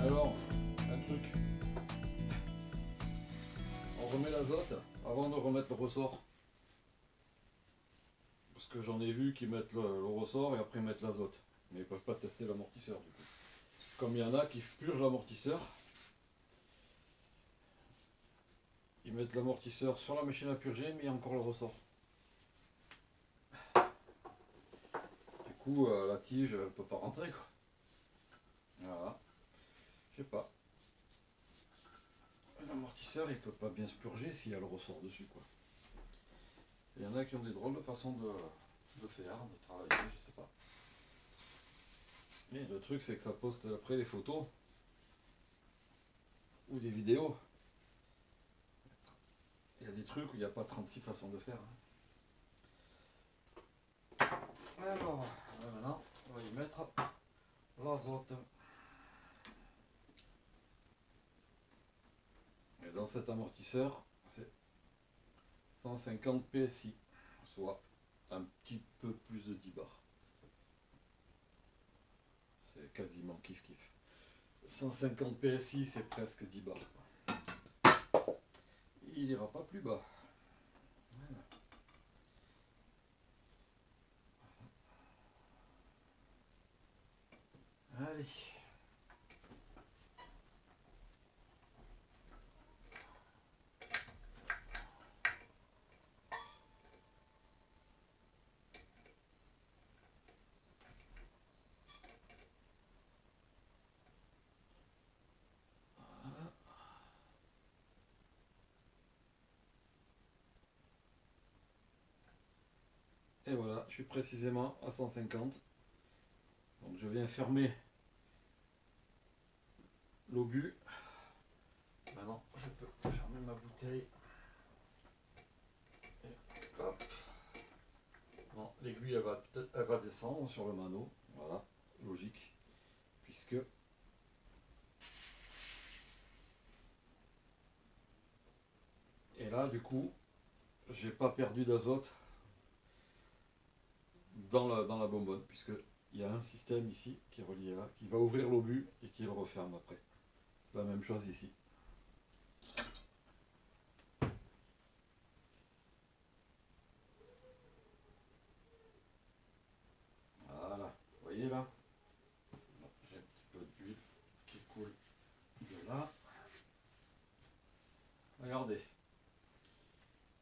Alors, un truc, on remet l'azote avant de remettre le ressort. Parce que j'en ai vu qui mettent le ressort et après mettre l'azote. Mais ils ne peuvent pas tester l'amortisseur du coup. Comme il y en a qui purgent l'amortisseur, ils mettent l'amortisseur sur la machine à purger mais il y a encore le ressort. Du coup la tige elle ne peut pas rentrer quoi. Voilà. Je sais pas. L'amortisseur il peut pas bien se purger s'il y a le ressort dessus quoi. Il y en a qui ont des drôles de façon de faire, de travailler, je sais pas. Mais le truc c'est que ça poste après les photos ou des vidéos. Il y a des trucs où il n'y a pas 36 façons de faire. Alors, là, maintenant, on va y mettre l'azote. Et dans cet amortisseur, c'est 150 PSI, soit un petit peu plus de 10 bars. C'est quasiment kiff-kiff. 150 PSI, c'est presque 10 bars. Il n'ira pas plus bas. Voilà. Allez. Et voilà, je suis précisément à 150. Donc je viens fermer l'obus. Maintenant, je peux fermer ma bouteille. Et hop. Bon, l'aiguille, elle va descendre sur le mano. Voilà, logique. Puisque et là, du coup, j'ai pas perdu d'azote dans la bonbonne, puisque il y a un système ici qui est relié là, qui va ouvrir l'obus et qui le referme après. C'est la même chose ici. Voilà, vous voyez là, j'ai un petit peu d'huile qui coule de là. Regardez,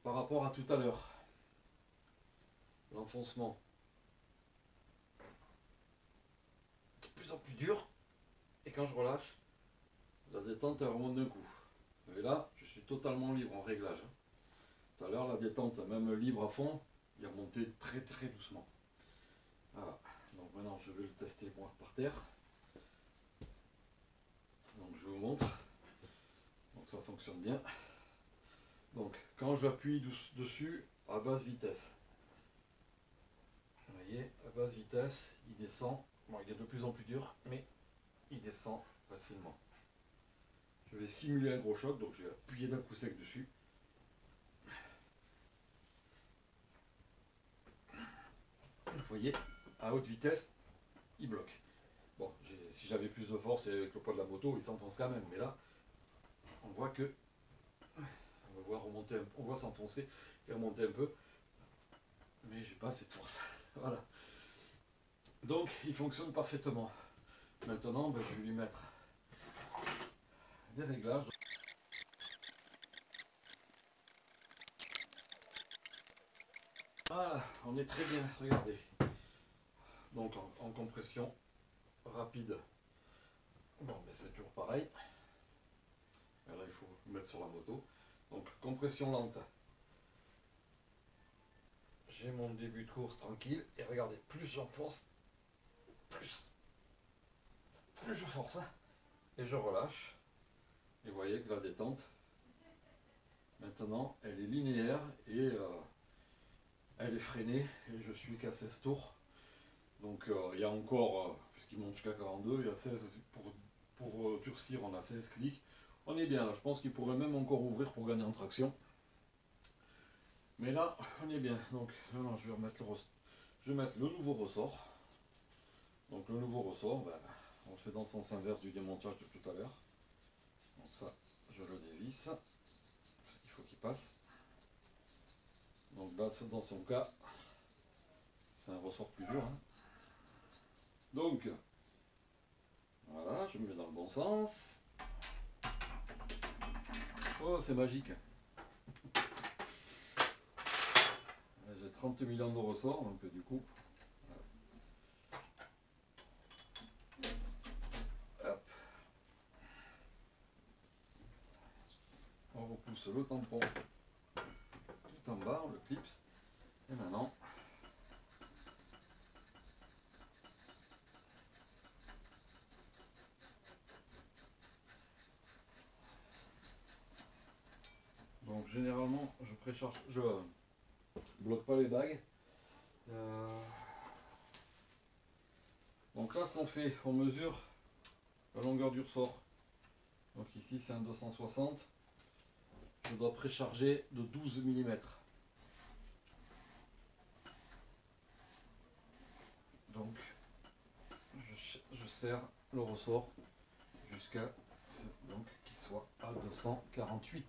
par rapport à tout à l'heure, l'enfoncement de plus en plus dur, et quand je relâche, la détente elle remonte d'un coup. Et là, je suis totalement libre en réglage. Tout à l'heure, la détente, même libre à fond, il est remonté très très doucement. Voilà, donc maintenant je vais le tester moi par terre. Donc je vous montre. Donc ça fonctionne bien. Donc quand j'appuie dessus à basse vitesse, vous voyez, à basse vitesse, il descend. Bon, il est de plus en plus dur, mais il descend facilement. Je vais simuler un gros choc, donc je vais appuyer d'un coup sec dessus. Vous voyez, à haute vitesse, il bloque. Bon, si j'avais plus de force et avec le poids de la moto, il s'enfonce quand même. Mais là, on voit que on va voir remonter, on voit s'enfoncer et remonter un peu. Mais j'ai pas assez de force. Voilà. Donc, il fonctionne parfaitement. Maintenant, ben, je vais lui mettre des réglages. Voilà, on est très bien, regardez. Donc en compression rapide, bon mais c'est toujours pareil. Et là il faut le mettre sur la moto. Donc compression lente. J'ai mon début de course tranquille et regardez, plus j'enfonce, plus je force. Hein, et je relâche. Et vous voyez que la détente, maintenant elle est linéaire et elle est freinée et je suis qu'à 16 tours. Donc il y a encore, puisqu'il monte jusqu'à 42, il y a 16 pour durcir, on a 16 clics. On est bien là, je pense qu'il pourrait même encore ouvrir pour gagner en traction. Mais là, on est bien. Donc maintenant je vais remettre je vais mettre le nouveau ressort. Donc le nouveau ressort, ben, on le fait dans le sens inverse du démontage de tout à l'heure. Donc ça, je le dévisse, parce qu'il faut qu'il passe. Donc là, dans son cas, c'est un ressort plus dur. Hein. Donc, voilà, je me mets dans le bon sens. Oh, c'est magique. J'ai 30 millions de ressorts, donc du coup... Hop. On repousse le tampon tout en bas, on le clipse. Et maintenant... Donc généralement, précharge, je bloque pas les bagues. Donc là, ce qu'on fait, on mesure la longueur du ressort. Donc ici, c'est un 260. Je dois précharger de 12 mm. Donc, je serre le ressort jusqu'à qu'il soit à 248.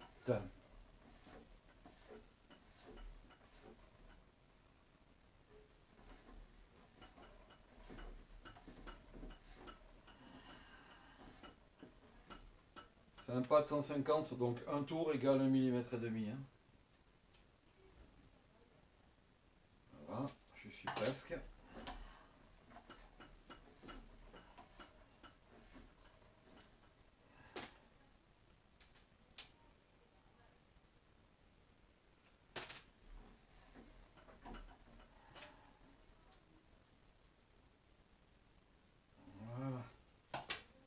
C'est un pas de 150, donc un tour égale 1,5 mm. Hein. Voilà, je suis presque. Voilà.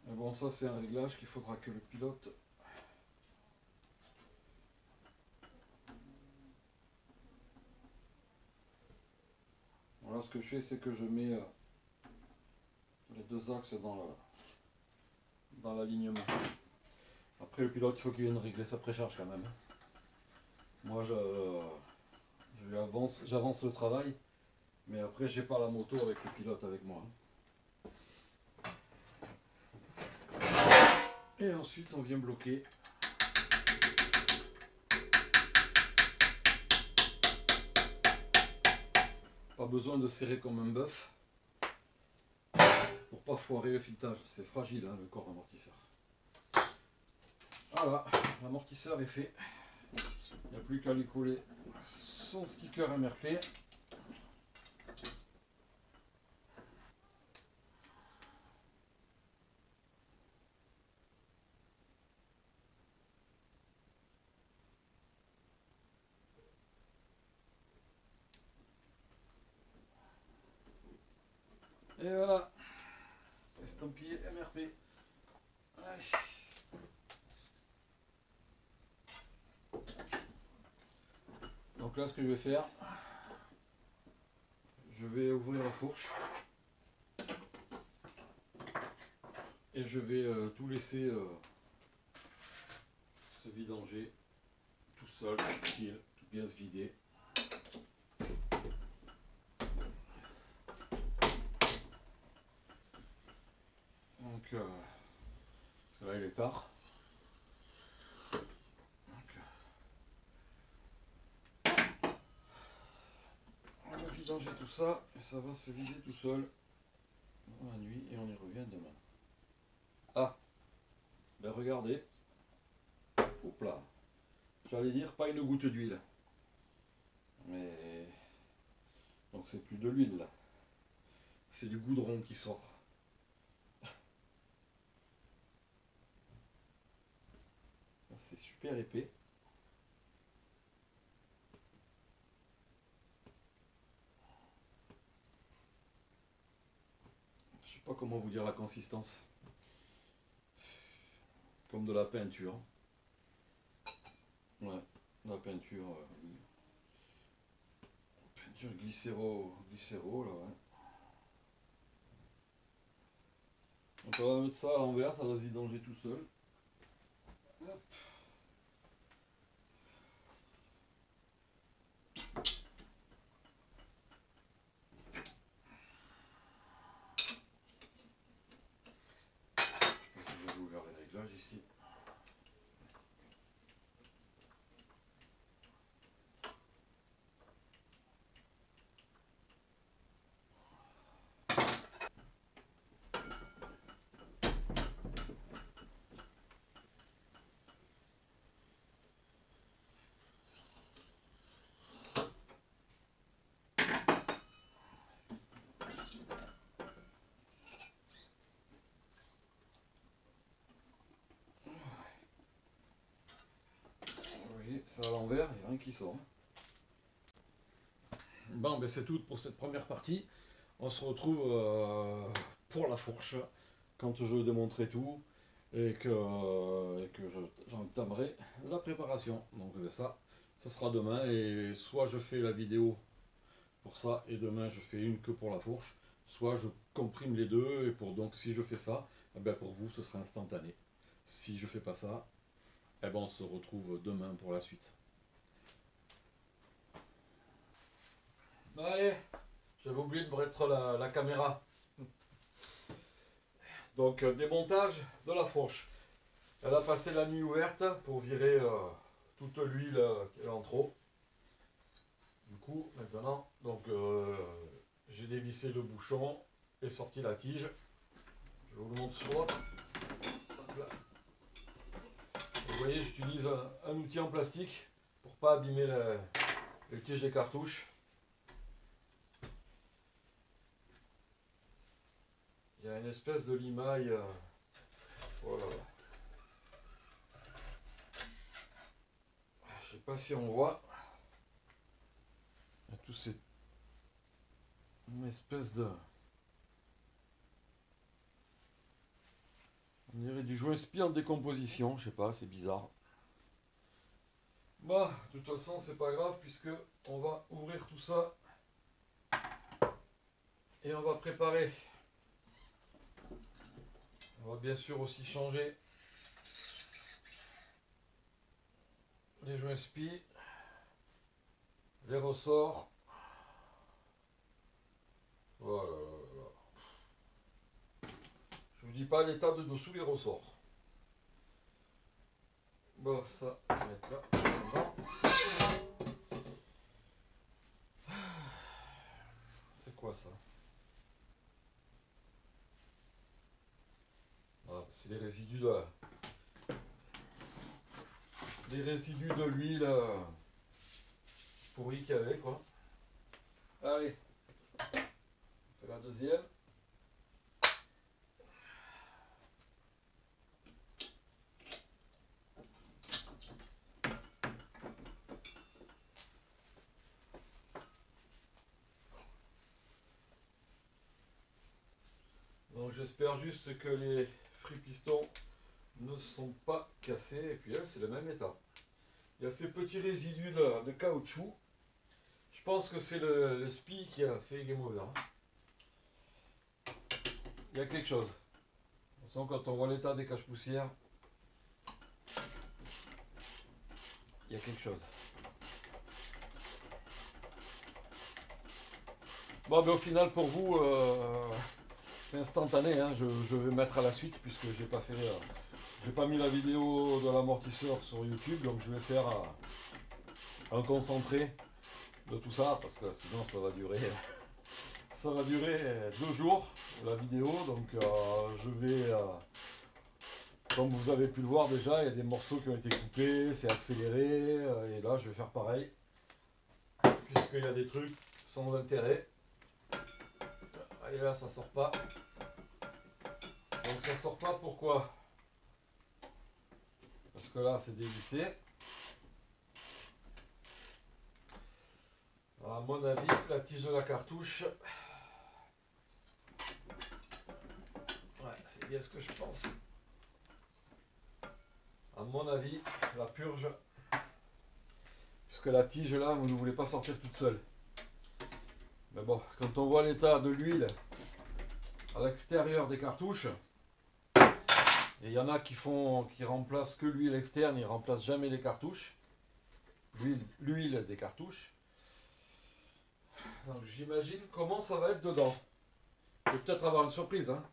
Mais bon, ça c'est un réglage qu'il faudra que le pilote Voilà, ce que je fais, c'est que je mets les deux axes dans l'alignement. Après, le pilote, il faut qu'il vienne régler sa précharge quand même. Moi, j'avance le travail, mais après, j'ai pas la moto avec le pilote avec moi. Et ensuite, on vient bloquer. Pas besoin de serrer comme un bœuf pour pas foirer le filetage. C'est fragile hein, le corps amortisseur. Voilà, l'amortisseur est fait. Il n'y a plus qu'à lui coller son sticker MRP. Et voilà, estampillé MRP. Allez. Donc là, ce que je vais faire, je vais ouvrir la fourche et je vais tout laisser se vidanger tout seul, tranquille, tout bien se vider. Donc, parce que là il est tard. On va vidanger tout ça et ça va se vider tout seul dans la nuit et on y revient demain. Ah, ben regardez. Hop là. J'allais dire pas une goutte d'huile. Mais donc c'est plus de l'huile là. C'est du goudron qui sort. C'est super épais. Je sais pas comment vous dire la consistance. Comme de la peinture. Ouais, la peinture. Peinture glycéro là, ouais. Donc on va mettre ça à l'envers, ça va se vidanger tout seul. Hop. Je vais ouvrir les réglages ici. Ça à l'envers, il n'y a rien qui sort. Bon, ben c'est tout pour cette première partie. On se retrouve pour la fourche quand je démonterai tout et que j'entamerai la préparation. Donc ça, ce sera demain, et soit je fais la vidéo pour ça, et demain je fais une que pour la fourche, soit je comprime les deux, et donc si je fais ça, eh ben pour vous ce sera instantané. Si je fais pas ça, eh ben on se retrouve demain pour la suite. Allez, j'avais oublié de mettre la caméra. Donc démontage de la fourche. Elle a passé la nuit ouverte pour virer toute l'huile qu'elle a en trop. Du coup, maintenant, donc j'ai dévissé le bouchon et sorti la tige. Je vous le montre sur l'autre. Vous voyez, j'utilise un outil en plastique pour pas abîmer les tiges des cartouches. Il y a une espèce de limaille. Voilà. Je sais pas si on voit. Il y a tout ces... Une espèce de... On dirait du joint spi en décomposition. Je sais pas, c'est bizarre. Bah, de toute façon, c'est pas grave puisque on va ouvrir tout ça. Et on va préparer. On va bien sûr aussi changer les joints spi, les ressorts. Voilà. Je vous dis pas l'état de dessous les ressorts. Bon, ça, on va mettre là. C'est quoi ça? Ah, c'est les résidus de l'huile pourrie qu'il y avait, quoi. Allez, on fait la deuxième. Donc j'espère juste que les free-pistons ne sont pas cassés. Et puis elle, c'est le même état. Il y a ces petits résidus de caoutchouc. Je pense que c'est le spi qui a fait game over. Il y a quelque chose. De toute façon, quand on voit l'état des cache-poussières, il y a quelque chose. Bon, mais au final, pour vous, c'est instantané. Hein. Je vais mettre à la suite puisque j'ai pas fait, j'ai pas mis la vidéo de l'amortisseur sur YouTube, donc je vais faire un concentré de tout ça parce que sinon ça va durer. Ça va durer 2 jours la vidéo, donc je vais, comme vous avez pu le voir déjà, il y a des morceaux qui ont été coupés, c'est accéléré, et là je vais faire pareil, puisqu'il y a des trucs sans intérêt. Et là ça sort pas. Donc ça sort pas pourquoi? Parce que là c'est dévissé. À mon avis, la tige de la cartouche, ouais, c'est bien ce que je pense. À mon avis, la purge, puisque la tige là, vous ne voulez pas sortir toute seule. Mais bon, quand on voit l'état de l'huile à l'extérieur des cartouches, et il y en a qui remplacent que l'huile externe, ils ne remplacent jamais les cartouches, l'huile des cartouches. Donc j'imagine comment ça va être dedans. Je vais peut-être avoir une surprise, hein.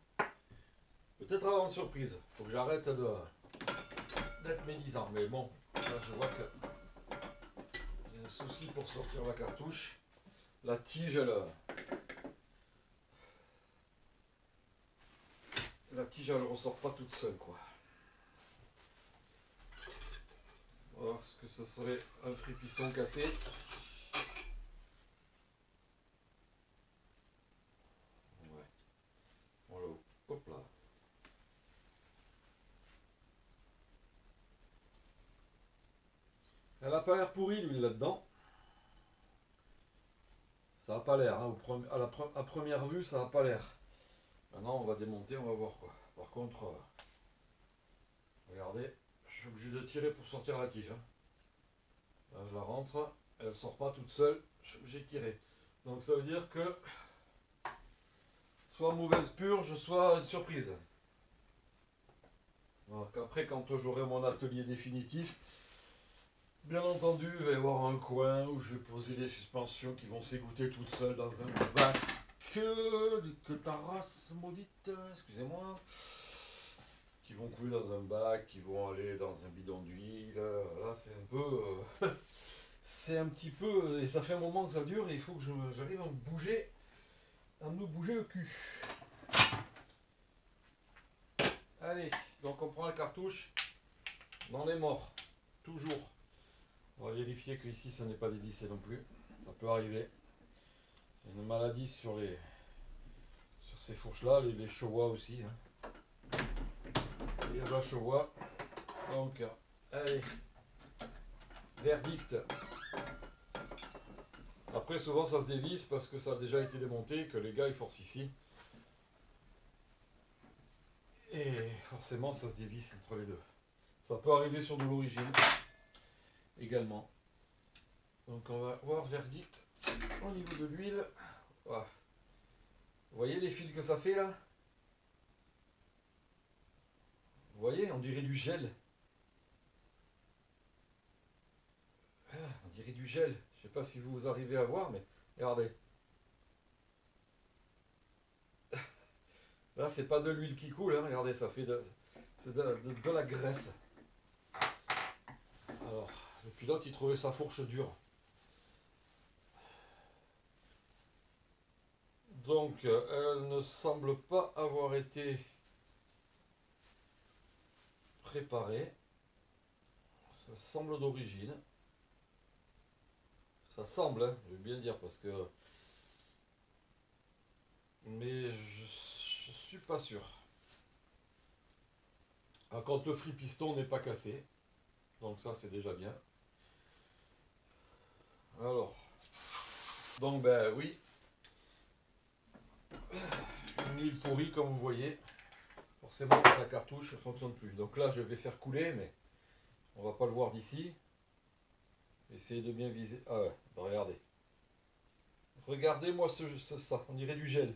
Peut-être avoir une surprise. Faut que j'arrête d'être médisant. Mais bon, là je vois que j'ai un souci pour sortir la cartouche. La tige, la tige elle ressort pas toute seule, quoi. On va voir ce que ce serait un free-piston cassé. Ouais. Voilà. Hop là. Elle n'a pas l'air pourrie, l'huile là-dedans. Ça n'a pas l'air, hein. À première vue, ça n'a pas l'air. Maintenant, on va démonter, on va voir quoi. Par contre, regardez, je suis obligé de tirer pour sortir la tige. Hein. Là, je la rentre, elle sort pas toute seule, j'ai tiré. Donc ça veut dire que soit mauvaise purge, soit une surprise. Donc après, quand j'aurai mon atelier définitif, bien entendu, il va y avoir un coin où je vais poser les suspensions qui vont s'égoutter toutes seules dans un bac de tarasse maudite, excusez-moi, qui vont couler dans un bac, qui vont aller dans un bidon d'huile. Là, c'est un peu... c'est un petit peu... Et ça fait un moment que ça dure et il faut que j'arrive à me bouger le cul. Allez, donc on prend la cartouche dans les morts, toujours. On va vérifier que ici ça n'est pas dévissé non plus, ça peut arriver. C'est une maladie sur ces fourches là, les Showa aussi. Hein. Et la Showa. Donc, allez, verdict. Après souvent ça se dévisse parce que ça a déjà été démonté, que les gars ils forcent ici. Et forcément ça se dévisse entre les deux. Ça peut arriver sur de l'origine également. Donc on va voir verdict au niveau de l'huile. Voilà. Vous voyez les fils que ça fait là? Vous voyez, on dirait du gel. Ah, on dirait du gel. Je sais pas si vous arrivez à voir, mais regardez. Là, c'est pas de l'huile qui coule, hein. Regardez, ça fait de la graisse. Alors, le pilote, il trouvait sa fourche dure. Donc, elle ne semble pas avoir été préparée. Ça semble d'origine. Ça semble, hein, je vais bien dire, parce que... Mais je suis pas sûr. Alors, quand le free piston n'est pas cassé, donc ça c'est déjà bien. Alors, donc ben oui, une huile pourrie comme vous voyez, forcément la cartouche ne fonctionne plus. Donc là je vais faire couler, mais on va pas le voir d'ici. Essayez de bien viser. Ah ouais, ben regardez. Regardez-moi ça, on dirait du gel.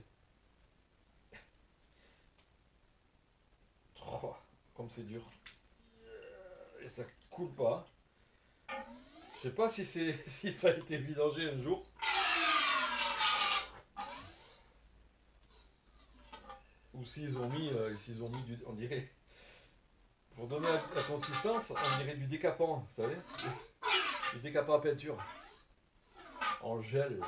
Oh, comme c'est dur. Et ça coule pas. Je sais pas si si ça a été vidangé un jour. Ou s'ils ont mis, du, on dirait, pour donner la consistance, on dirait du décapant, vous savez, du décapant à peinture, en gel.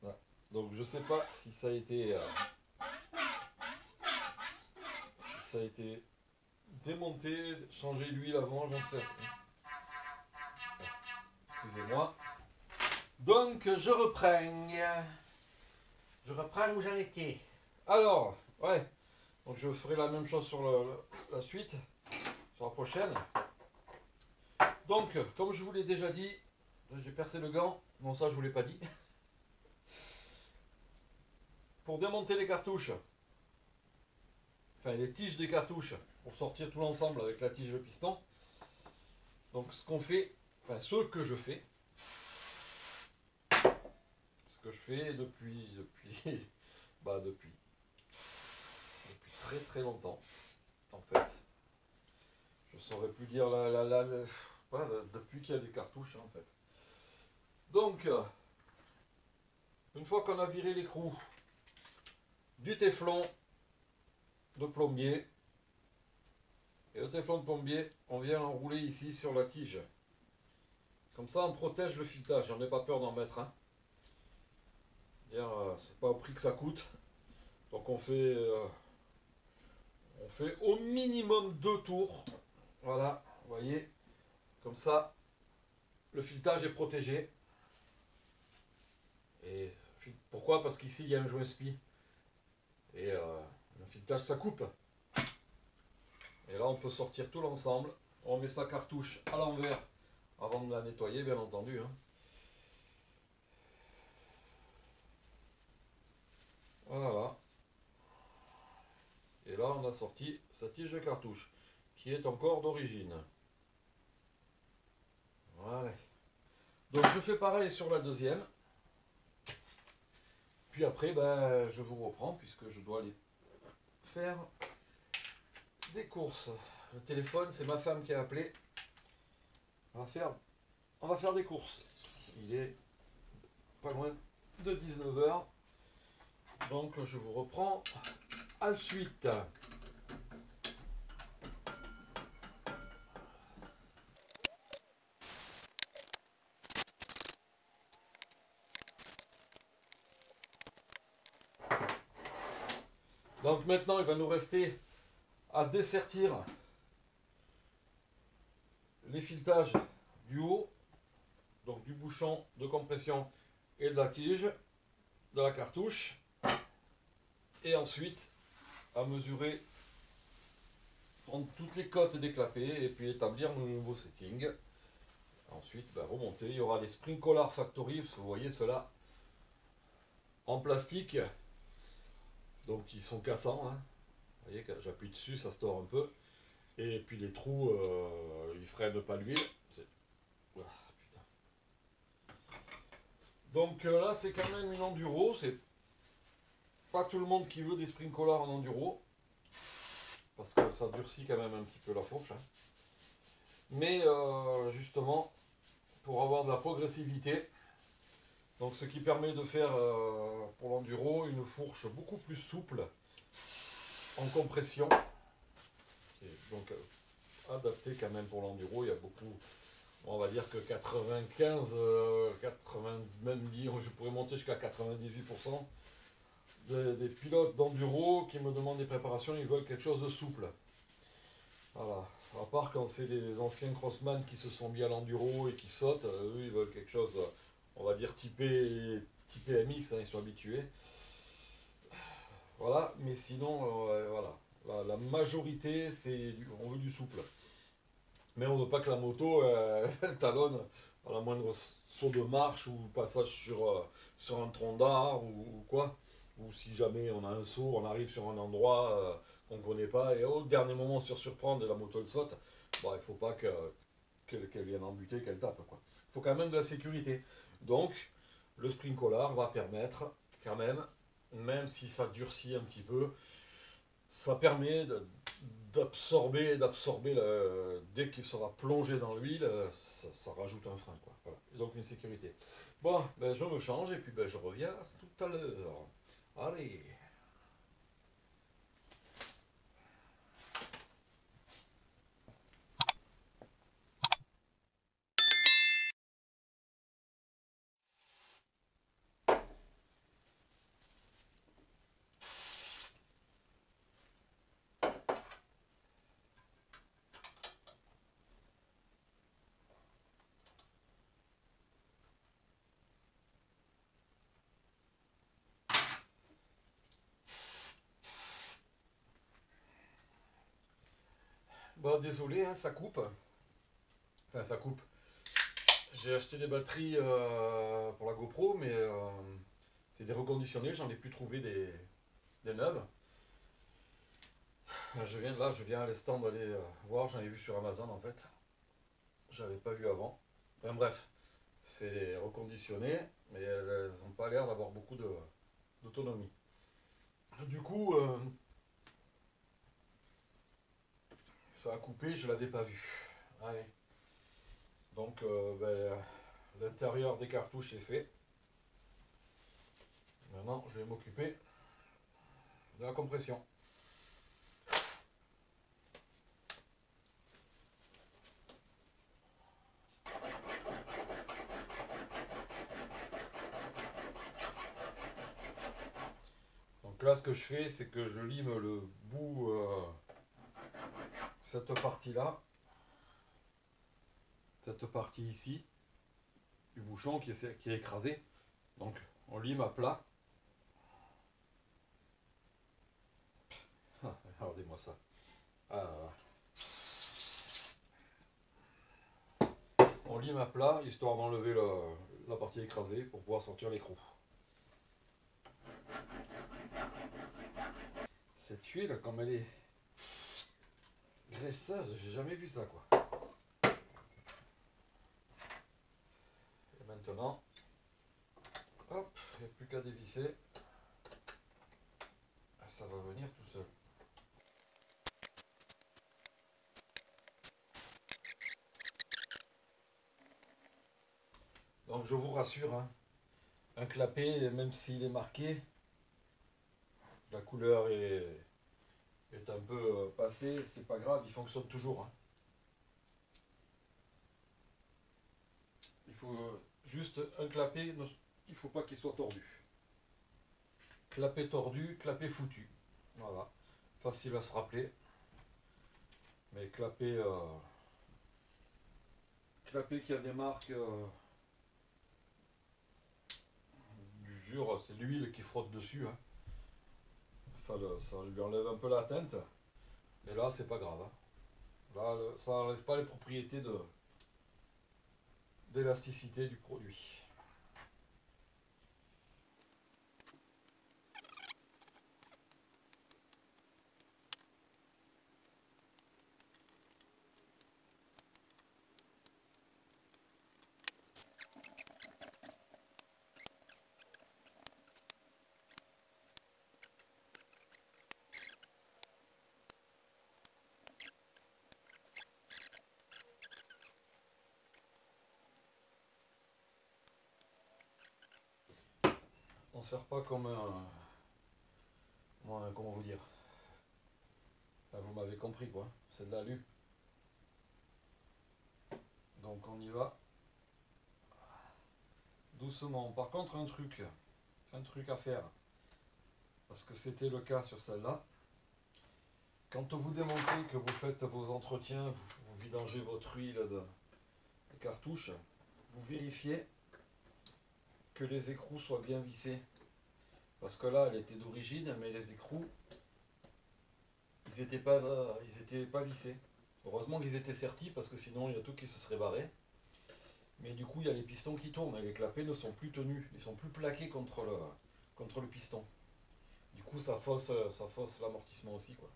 Voilà. Donc je sais pas si ça a été démonté, changé l'huile avant, j'en sais rien. Excusez-moi. Donc je reprends. Je reprends où j'en étais. Alors, ouais. Donc je ferai la même chose sur la suite, sur la prochaine. Donc, comme je vous l'ai déjà dit, j'ai percé le gant. Non, ça je vous l'ai pas dit. Pour démonter les cartouches, enfin les tiges des cartouches, pour sortir tout l'ensemble avec la tige de piston. Donc ce qu'on fait, enfin ce que je fais depuis depuis très très longtemps en fait. Je saurais plus dire voilà, depuis qu'il y a des cartouches en fait. Donc une fois qu'on a viré l'écrou du téflon de plombier, et le téflon de plombier, on vient l'enrouler ici sur la tige. Comme ça on protège le filetage, j'en ai pas peur d'en mettre un. C'est pas au prix que ça coûte. Donc on fait au minimum 2 tours. Voilà, vous voyez. Comme ça, le filetage est protégé. Et pourquoi? Parce qu'ici il y a un joint spi. Et le filetage ça coupe. Et là on peut sortir tout l'ensemble. On met sa cartouche à l'envers avant de la nettoyer, bien entendu. Hein. Voilà. Et là on a sorti sa tige de cartouche, qui est encore d'origine. Voilà. Donc je fais pareil sur la deuxième. Puis après, ben, je vous reprends puisque je dois aller faire des courses. Le téléphone, c'est ma femme qui a appelé. On va faire des courses. Il est pas loin de 19 h. Donc je vous reprends à la suite. Donc maintenant, il va nous rester à dessertir les filetages du haut, donc du bouchon de compression et de la tige, de la cartouche, et ensuite à mesurer, prendre toutes les cotes des clapets et puis établir nos nouveaux settings. Ensuite, ben, remonter, il y aura les Spring Collar Factory, vous voyez ceux-là, en plastique, donc ils sont cassants, hein. Vous voyez, quand j'appuie dessus, ça se tord un peu. Et puis les trous, ils freinent pas l'huile. Ah, putain. Donc là, c'est quand même une enduro. C'est pas tout le monde qui veut des Spring Collar en enduro. Parce que ça durcit quand même un petit peu la fourche. Hein. Mais justement, pour avoir de la progressivité, donc ce qui permet de faire pour l'enduro une fourche beaucoup plus souple en compression. Donc adapté quand même pour l'enduro, il y a beaucoup, on va dire que 95, 80, même je pourrais monter jusqu'à 98% des pilotes d'enduro qui me demandent des préparations, ils veulent quelque chose de souple. Voilà, à part quand c'est des anciens crossman qui se sont mis à l'enduro et qui sautent, eux ils veulent quelque chose, on va dire typé MX, hein, ils sont habitués. Voilà, mais sinon, voilà. La majorité, on veut du souple. Mais on ne veut pas que la moto elle talonne à la moindre saut de marche ou passage sur un tronc d'arbre ou quoi. Ou si jamais on a un saut, on arrive sur un endroit qu'on ne connaît pas et au dernier moment se surprendre et la moto elle saute, bon, il ne faut pas qu'elle vienne en buter, qu'elle tape, quoi. Il faut quand même de la sécurité. Donc, le Spring Collar va permettre quand même si ça durcit un petit peu, ça permet d'absorber dès qu'il sera plongé dans l'huile, ça rajoute un frein, quoi. Voilà. Et donc une sécurité. Bon, ben je me change et puis ben, je reviens tout à l'heure. Allez. Bon, désolé, hein, ça coupe. Enfin, ça coupe. J'ai acheté des batteries pour la GoPro, mais c'est des reconditionnées, j'en ai plus trouvé des neuves. Je viens à l'instant d'aller voir, j'en ai vu sur Amazon en fait. J'avais pas vu avant. Enfin bref, c'est reconditionné, mais elles n'ont pas l'air d'avoir beaucoup d'autonomie. Du coup, ça a coupé, je l'avais pas vu. Allez. Donc, l'intérieur des cartouches est fait. Maintenant, je vais m'occuper de la compression. Donc là, ce que je fais, c'est que je lime le bout, cette partie-là, cette partie ici, du bouchon qui est écrasé. Donc, on lime à plat. Ah, regardez-moi ça. Ah, on lime à plat, histoire d'enlever la partie écrasée pour pouvoir sortir l'écrou. Cette huile, comme elle est graisseuse, j'ai jamais vu ça quoi. Et maintenant, hop, il n'y a plus qu'à dévisser. Ça va venir tout seul. Donc je vous rassure, hein, un clapet, même s'il est marqué, la couleur est un peu passée, c'est pas grave, il fonctionne toujours. Hein. Il faut juste un clapet, il ne faut pas qu'il soit tordu. Clapet tordu, clapet foutu. Voilà, facile à se rappeler. Mais clapet qui a des marques, du jure, c'est l'huile qui frotte dessus. Hein. Ça lui enlève un peu la teinte. Mais là, c'est pas grave. Hein. Là, ça n'enlève pas les propriétés d'élasticité du produit. On ne sert pas comme un... comment vous dire? Enfin, vous m'avez compris quoi, c'est de l'alu. Donc on y va doucement. Par contre un truc à faire, parce que c'était le cas sur celle-là, quand vous démontez que vous faites vos entretiens, vous vidangez votre huile de cartouche, vous vérifiez que les écrous soient bien vissés. Parce que là, elle était d'origine, mais les écrous, ils n'étaient pas vissés. Heureusement qu'ils étaient sertis, parce que sinon, il y a tout qui se serait barré. Mais du coup, il y a les pistons qui tournent, et les clapets ne sont plus tenus. Ils sont plus plaqués contre le piston. Du coup, ça fausse l'amortissement aussi, quoi.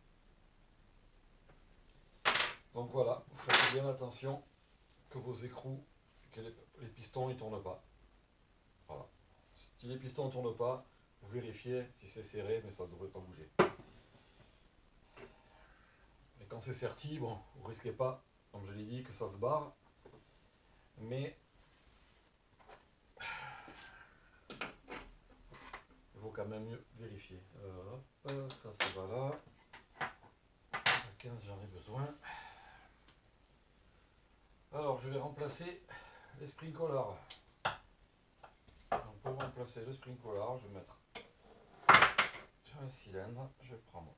Donc voilà, vous faites bien attention que vos écrous, que les pistons ne tournent pas. Voilà. Si les pistons ne tournent pas, vous vérifiez si c'est serré, mais ça ne devrait pas bouger. Et quand c'est serti, bon, vous risquez pas, comme je l'ai dit, que ça se barre. Mais il vaut quand même mieux vérifier. Hop, ça va là. À 15, j'en ai besoin. Alors, je vais remplacer les spring collars. Donc, pour remplacer le spring collar, je vais mettre sur un cylindre, je vais prendre.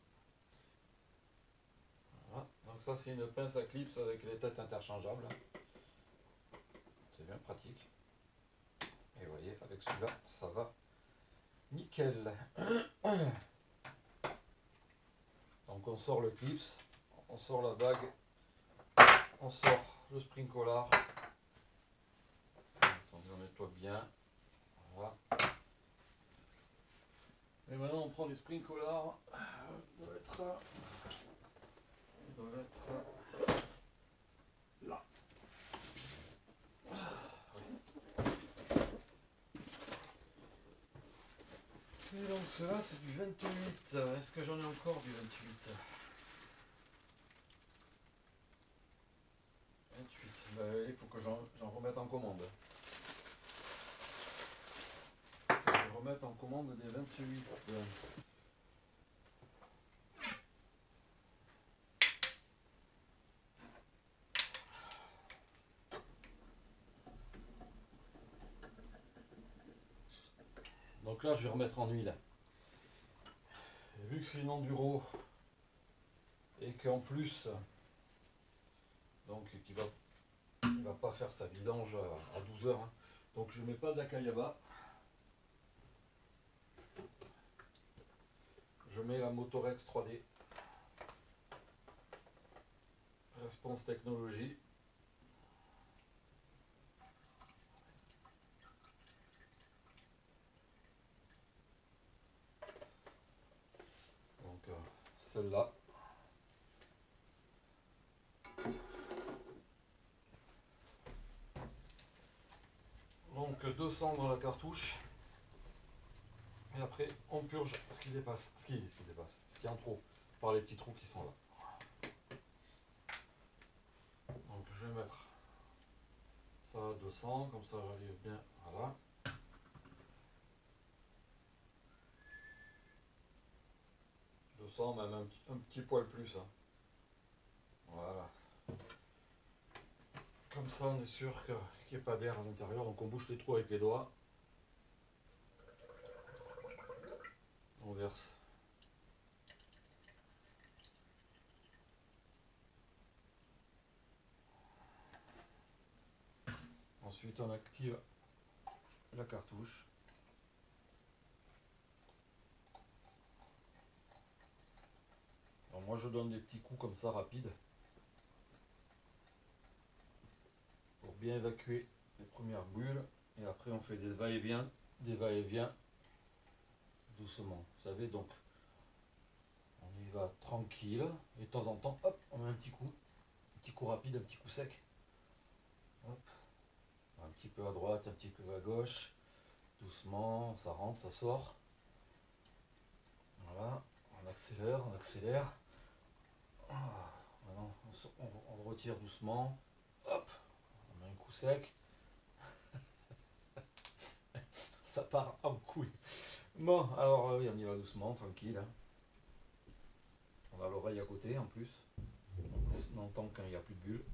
Voilà. Donc ça, c'est une pince à clips avec les têtes interchangeables. C'est bien pratique. Et vous voyez, avec celui-là, ça va nickel. Donc on sort le clips, on sort la bague, on sort le spring collar. Donc on nettoie bien. Voilà. Et maintenant on prend les spring collars. Il doit être là. Et donc cela c'est du 28. Est-ce que j'en ai encore du 28? 28. Il faut que j'en remette en commande. Je remette en commande des 28. Donc là je vais remettre en huile. Et vu que c'est une enduro et qu'en plus donc il va pas faire sa vidange à 12 heures, hein. Donc je mets pas d'Akayaba. Je mets la Motorex 3D Response Technology. Donc celle-là. que 200 dans la cartouche. Et après, on purge ce qui dépasse, ce qui est en trop, par les petits trous qui sont là. Donc je vais mettre ça à 200, comme ça j'arrive bien, voilà. Même un petit poil plus. Hein. Voilà. Comme ça on est sûr qu'il n'y ait pas d'air à l'intérieur, donc on bouche les trous avec les doigts. On verse. Ensuite on active la cartouche. Alors moi je donne des petits coups comme ça rapides pour bien évacuer les premières bulles, et après on fait des va-et-vient doucement. Vous savez, donc on y va tranquille et de temps en temps hop on met un petit coup rapide, un petit coup sec. Hop. Un petit peu à droite, un petit peu à gauche, doucement, ça rentre, ça sort. Voilà, on accélère. Maintenant, on retire doucement. Hop, on met un coup sec. Ça part en couille. Bon, alors oui, on y va doucement, tranquille. Hein. On a l'oreille à côté en plus. Donc on entend quand il n'y a plus de bulles.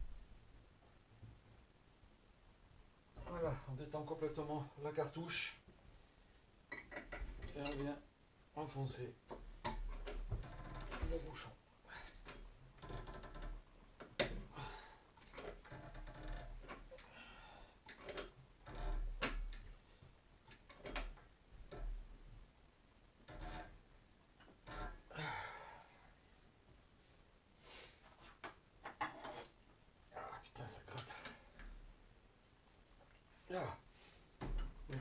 Voilà, on détend complètement la cartouche. Et on vient enfoncer le bouchon.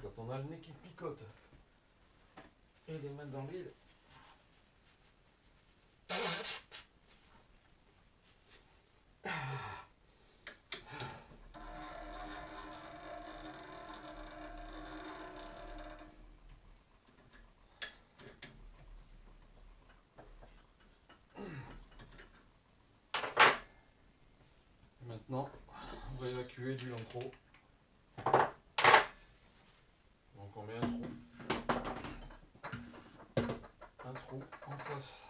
Quand on a le nez qui picote et les mains dans l'huile, maintenant on va évacuer l'huile en trop. Donc on met un trou en face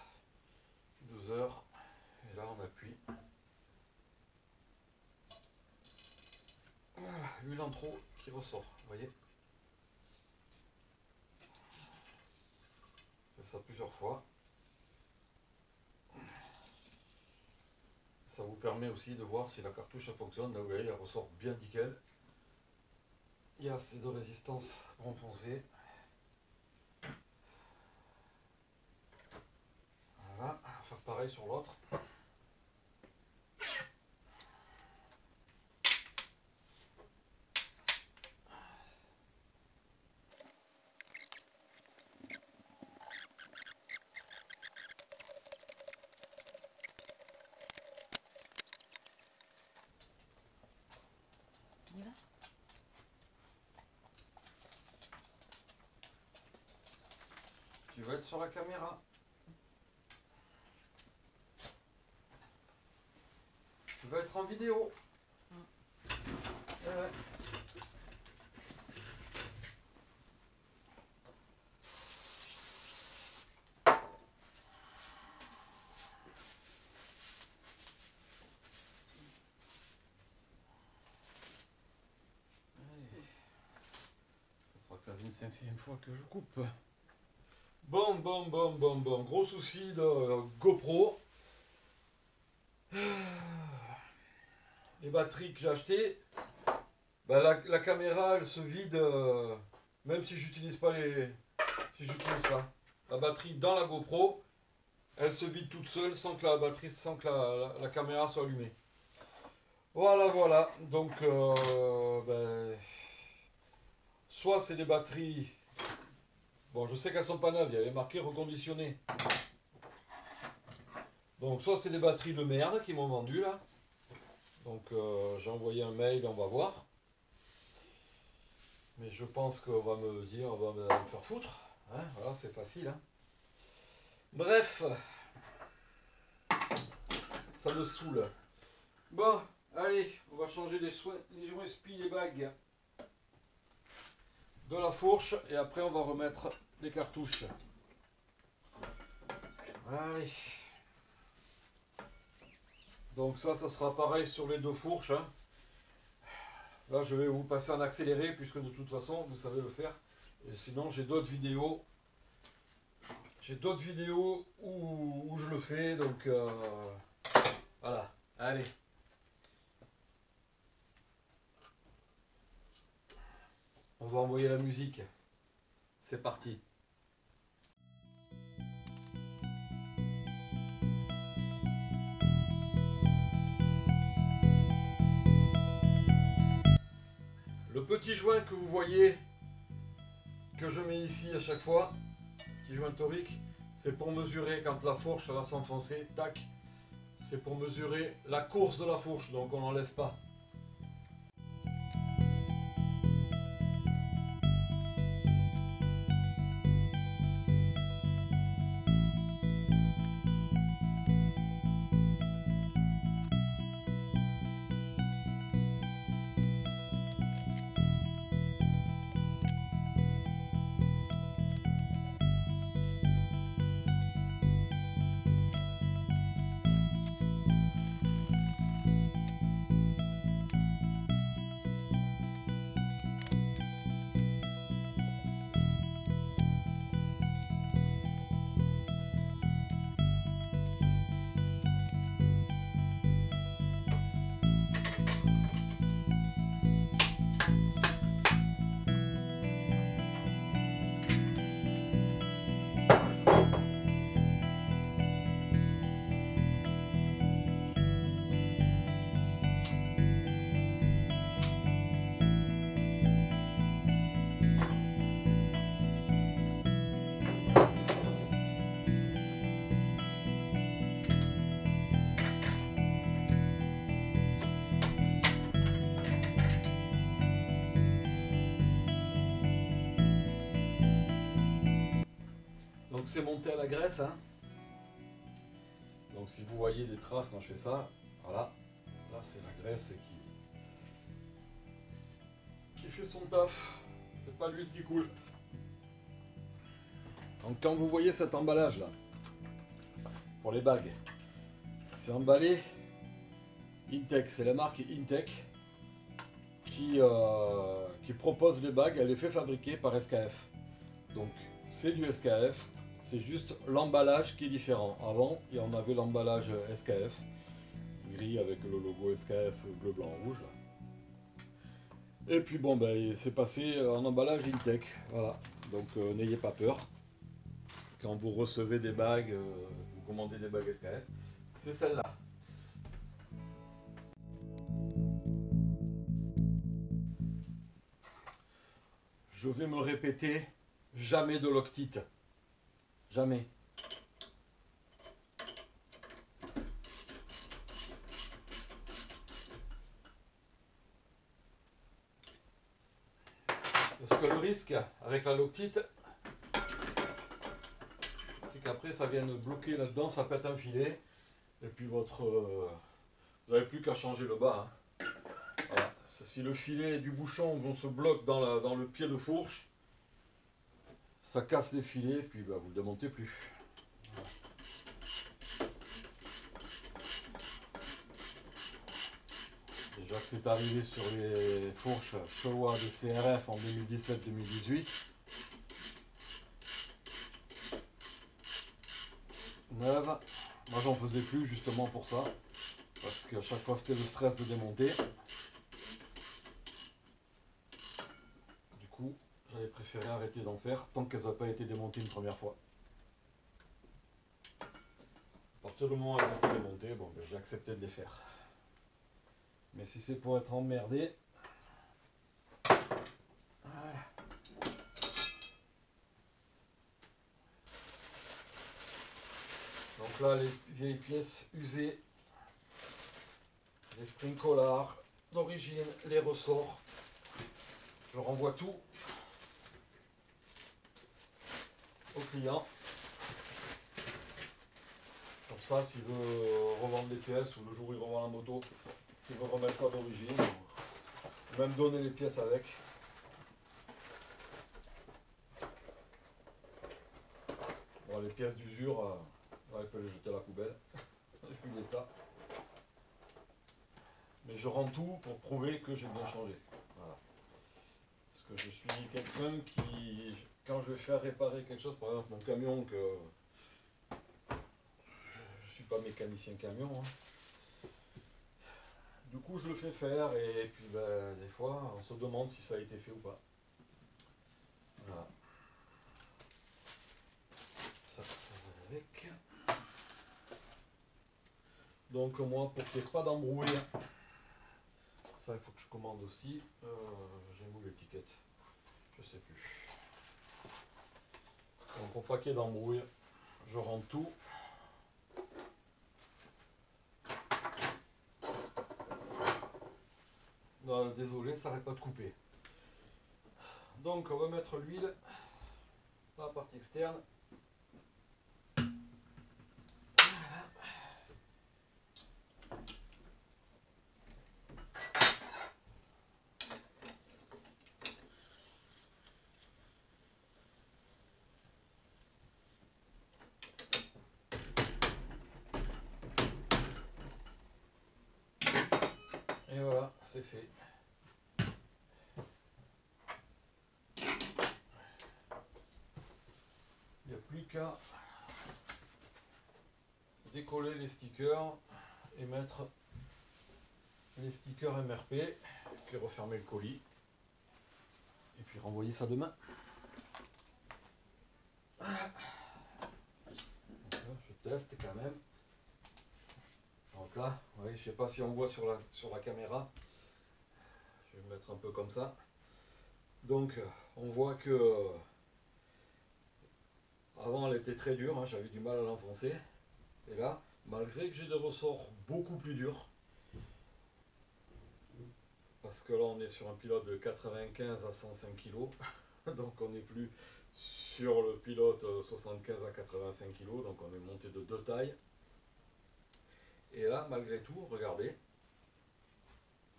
du doseur, et là on appuie. Voilà, l'huile en trop qui ressort, vous voyez. Je fais ça plusieurs fois. Ça vous permet aussi de voir si la cartouche elle fonctionne. Là vous voyez, elle ressort bien nickel. Il y a assez de résistance pour enfoncer. Voilà, on va faire pareil sur l'autre. Tu vas être sur la caméra. Tu vas être en vidéo. Ouais. La 25e fois que je coupe. Bon. Gros souci de GoPro. Les batteries que j'ai achetées, bah la caméra elle se vide même si j'utilise pas la batterie dans la GoPro, elle se vide toute seule sans que la caméra soit allumée. Voilà. Donc soit c'est des batteries, bon je sais qu'elles sont pas neuves, il y avait marqué reconditionné. Donc soit c'est des batteries de merde qui m'ont vendu là. Donc j'ai envoyé un mail, on va voir. Mais je pense qu'on va me dire, on va me faire foutre. Hein, voilà, c'est facile. Hein. Bref, ça me saoule. Bon, allez, on va changer les joints spies des bagues de la fourche et après on va remettre les cartouches. Allez. Donc ça sera pareil sur les deux fourches. Hein. Là, je vais vous passer en accéléré puisque de toute façon, vous savez le faire. Et sinon, j'ai d'autres vidéos. J'ai d'autres vidéos où je le fais. Donc, voilà. Allez. On va envoyer la musique. C'est parti. Le petit joint que vous voyez, que je mets ici à chaque fois, petit joint torique, c'est pour mesurer quand la fourche va s'enfoncer, tac, c'est pour mesurer la course de la fourche, donc on n'enlève pas. Donc c'est monté à la graisse. Hein. Donc si vous voyez des traces quand je fais ça, voilà, là c'est la graisse qui fait son taf. C'est pas l'huile qui coule. Donc quand vous voyez cet emballage là, pour les bagues, c'est emballé Intech, c'est la marque Intech qui propose les bagues, elle les fait fabriquer par SKF. Donc c'est du SKF, c'est juste l'emballage qui est différent. Avant, il y en avait l'emballage SKF, gris avec le logo SKF bleu, blanc, rouge. Là. Et puis bon, ben, c'est passé en emballage Intech. Voilà, donc n'ayez pas peur. Quand vous recevez des bagues, vous commandez des bagues SKF, c'est celle-là. Je vais me répéter, jamais de loctite. Jamais. Parce que le risque avec la loctite, c'est qu'après ça vient bloquer là-dedans, ça pète un filet, et puis vous n'avez plus qu'à changer le bas. Hein. Voilà. Si le filet du bouchon on se bloque dans le pied de fourche, ça casse les filets, et puis bah, vous ne le démontez plus. Voilà. Déjà que c'est arrivé sur les fourches Showa de CRF en 2017-2018. Neuve. Moi j'en faisais plus justement pour ça. Parce qu'à chaque fois c'était le stress de démonter. Du coup, j'avais préféré arrêter d'en faire tant qu'elles n'ont pas été démontées une première fois. À partir du moment où elles ont été démontées, bon, ben, j'ai accepté de les faire. Mais si c'est pour être emmerdé, voilà. Donc là, les vieilles pièces usées, les spring collars d'origine, les ressorts. je renvoie tout au client. Comme ça, s'il veut revendre les pièces ou le jour où il revend la moto, il veut remettre ça d'origine, ou même donner les pièces avec. Bon, les pièces d'usure, il peut les jeter à la poubelle, vu l'état. Mais je rends tout pour prouver que j'ai bien changé. Voilà. Parce que je suis quelqu'un qui, quand je vais faire réparer quelque chose, par exemple mon camion, que je suis pas mécanicien camion, hein. Du coup je le fais faire et puis ben, des fois on se demande si ça a été fait ou pas. Voilà. Ça va avec. Donc moi pour qu'il n'y ait pas d'embrouille, ça il faut que je commande aussi. J'ai où l'étiquette? Je sais plus. Donc pour pas qu'il y ait d'embrouille, je rentre tout. Non, désolé, ça n'arrête pas de couper. Donc on va mettre l'huile dans la partie externe. Et voilà, c'est fait. Il n'y a plus qu'à décoller les stickers et mettre les stickers MRP, puis refermer le colis et puis renvoyer ça demain. Donc là, je teste quand même. Donc là, oui, je sais pas si on voit sur la caméra. Je vais me mettre un peu comme ça. Donc on voit que avant elle était très dure, hein, j'avais du mal à l'enfoncer. Et là, malgré que j'ai des ressorts beaucoup plus durs, parce que là on est sur un pilote de 95 à 105 kg, donc on n'est plus sur le pilote 75 à 85 kg, donc on est monté de 2 tailles. Et là, malgré tout, regardez,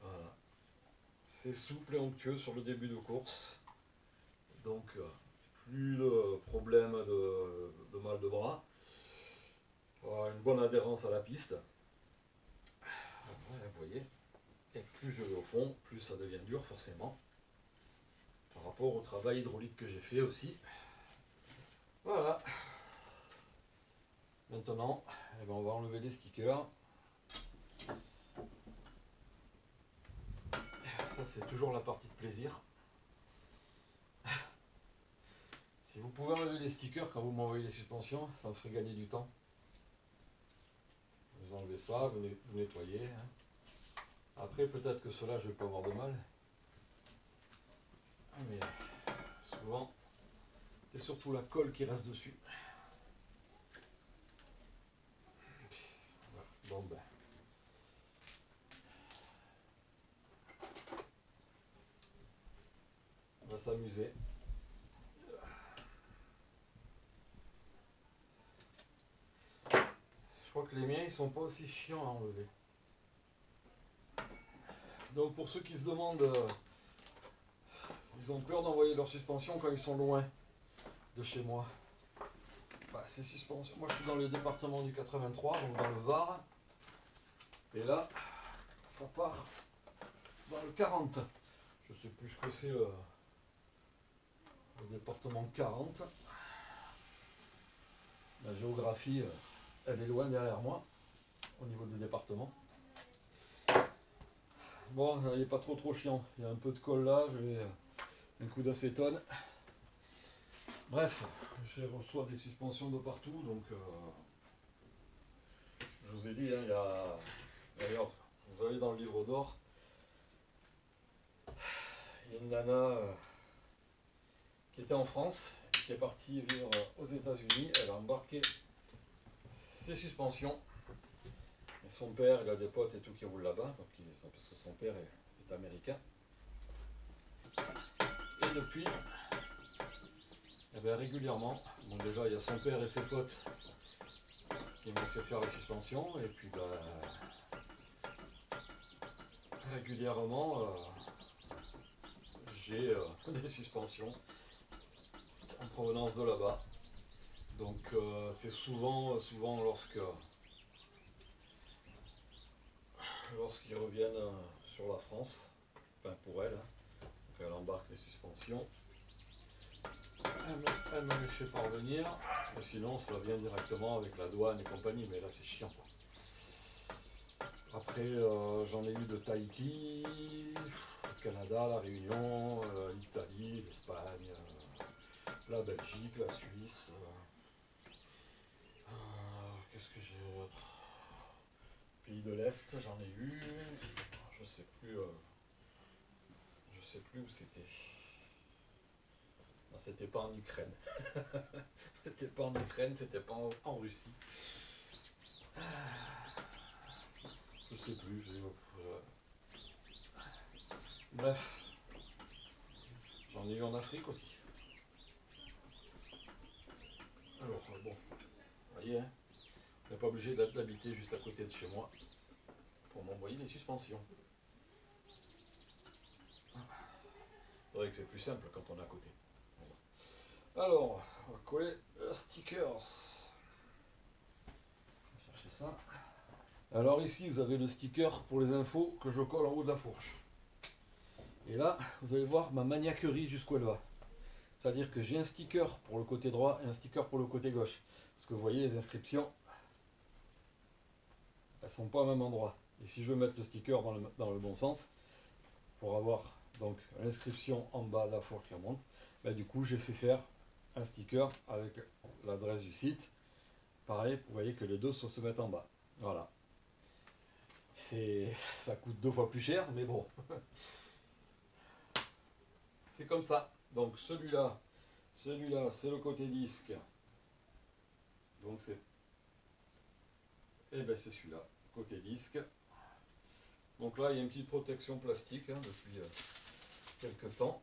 voilà, c'est souple et onctueux sur le début de course, donc plus de problème de mal de bras, une bonne adhérence à la piste. Voilà, vous voyez, et plus je vais au fond, plus ça devient dur forcément, par rapport au travail hydraulique que j'ai fait aussi. Voilà. Maintenant, eh ben, on va enlever les stickers. Ça c'est toujours la partie de plaisir. Si vous pouvez enlever les stickers quand vous m'envoyez les suspensions, ça me ferait gagner du temps. Vous enlevez ça, vous nettoyez. Hein. Après peut-être que cela je vais pas avoir de mal. Mais souvent c'est surtout la colle qui reste dessus. Voilà. Bon ben. On va s'amuser. Je crois que les miens ils sont pas aussi chiants à enlever. Donc pour ceux qui se demandent, ils ont peur d'envoyer leur suspension quand ils sont loin de chez moi. Bah, ces suspensions, moi je suis dans le département du 83, donc dans le Var. Et là, ça part dans le 40. Je sais plus ce que c'est le département 40. La géographie, elle est loin derrière moi, au niveau des départements. Bon, il n'est pas trop chiant. Il y a un peu de colle là, j'ai un coup d'acétone. Bref, je reçois des suspensions de partout, donc je vous ai dit, hein, il y a, d'ailleurs, vous allez dans le livre d'or, il y a une nana qui était en France, qui est partie vivre aux États-Unis. Elle a embarqué ses suspensions. Et son père, il a des potes et tout qui roulent là-bas, donc parce que son père est américain. depuis, eh bien, régulièrement, bon, déjà il y a son père et ses potes qui m'ont fait faire la suspension, et puis régulièrement j'ai des suspensions en provenance de là-bas. Donc c'est souvent lorsqu'ils reviennent sur la France, enfin pour elle, donc elle embarque les suspensions, elle me les fait parvenir, ou sinon ça vient directement avec la douane et compagnie, mais là c'est chiant quoi. Après j'en ai eu de Tahiti, le Canada, la Réunion, l'Italie, l'Espagne, la Belgique, la Suisse, qu'est-ce que j'ai autre? Pays de l'Est, j'en ai eu, je sais plus où c'était. Non, c'était pas en Ukraine. C'était pas en Ukraine, c'était pas en Russie. Je sais plus. Bref, j'en ai eu en Afrique aussi. Alors bon, vous voyez, hein, on n'est pas obligé d'habiter juste à côté de chez moi pour m'envoyer des suspensions. C'est vrai que c'est plus simple quand on est à côté. Voilà. Alors, on va coller stickers. On va chercher ça. Alors ici, vous avez le sticker pour les infos que je colle en haut de la fourche. Et là, vous allez voir ma maniaquerie jusqu'où elle va. C'est-à-dire que j'ai un sticker pour le côté droit et un sticker pour le côté gauche. Parce que vous voyez, les inscriptions, elles ne sont pas au même endroit. Et si je veux mettre le sticker dans le bon sens, pour avoir donc l'inscription en bas de la fourche qui remonte, ben, du coup j'ai fait faire un sticker avec l'adresse du site. Pareil, vous voyez que les deux se mettent en bas. Voilà. Ça coûte 2 fois plus cher, mais bon. C'est comme ça. Donc celui-là, c'est le côté disque. Donc c'est... Et ben c'est celui-là, côté disque. Donc là, il y a une petite protection plastique hein, depuis quelques temps.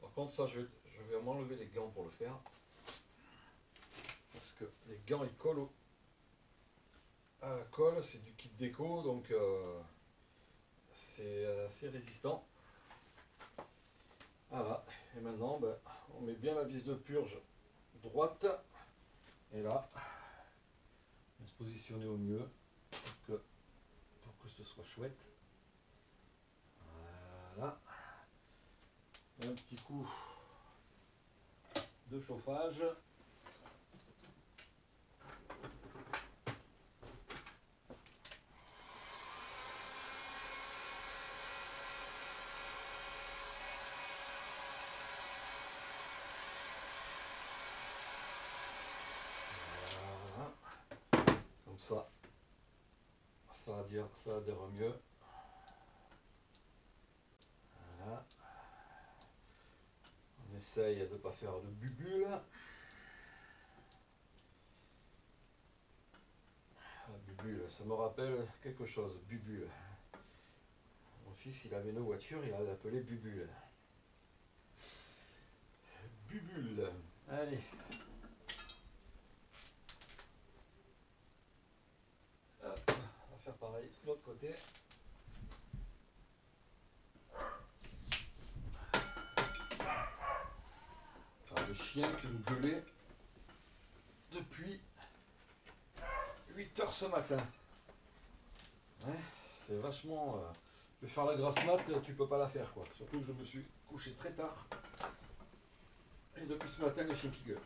Par contre, ça, je vais m'enlever les gants pour le faire. Parce que les gants, ils collent à la colle. C'est du kit déco, donc c'est assez résistant. Voilà. Et maintenant, ben, on met bien la vis de purge droite. Et là, on va se positionner au mieux pour que ce soit chouette. Voilà. Un petit coup de chauffage. Ça adhère mieux. Voilà. On essaye de ne pas faire de bubule. Bubule, ça me rappelle quelque chose, bubule. Mon fils, il avait une voiture, il a appelé bubule. Bubule. Allez. Hop. Faire pareil de l'autre côté. Enfin, le chien qui me gueulait depuis 8 h ce matin. Ouais, c'est vachement... je vais faire la grasse mat, tu peux pas la faire quoi. Surtout que je me suis couché très tard. Et depuis ce matin, les chiens qui gueulent.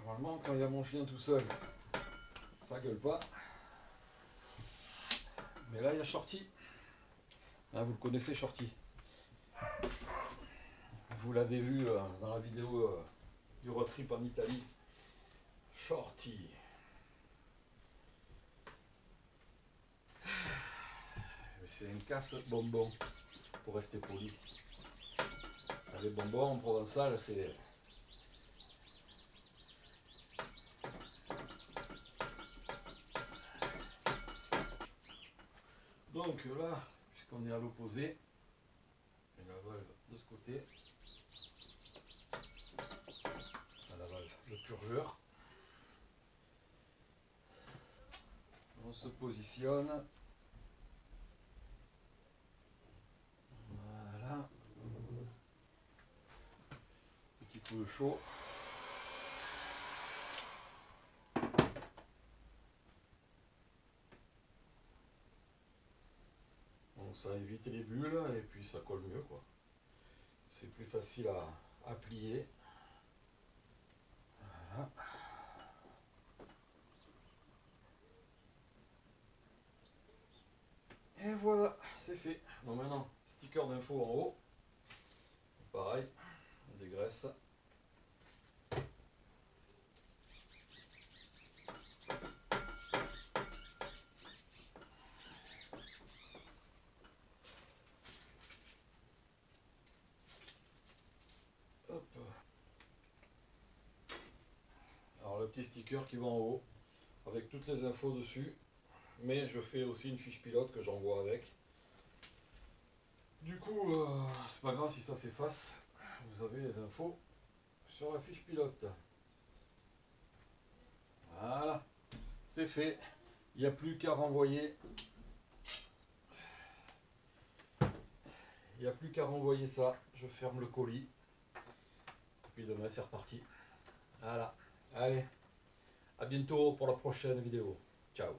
Normalement, quand il y a mon chien tout seul, ça gueule pas. Mais là, il y a Shorty. Hein, vous le connaissez, Shorty. Vous l'avez vu dans la vidéo du road trip en Italie. Shorty. C'est un casse-bonbon, pour rester poli. Les bonbons en provençal, c'est Donc là, puisqu'on est à l'opposé, la valve de ce côté, la valve de purgeur. On se positionne. Voilà. Petit coup de chaud. Donc ça évite les bulles et puis ça colle mieux quoi. C'est plus facile à plier. Voilà. Et voilà, c'est fait. Donc maintenant, sticker d'info en haut. Pareil, on dégraisse. Hop. Alors le petit sticker qui va en haut, avec toutes les infos dessus. Mais je fais aussi une fiche pilote que j'envoie avec. Du coup, c'est pas grave si ça s'efface. Vous avez les infos sur la fiche pilote. Voilà, c'est fait. Il n'y a plus qu'à renvoyer. Il n'y a plus qu'à renvoyer ça. Je ferme le colis. Puis demain c'est reparti. Voilà. Allez. À bientôt pour la prochaine vidéo. Ciao.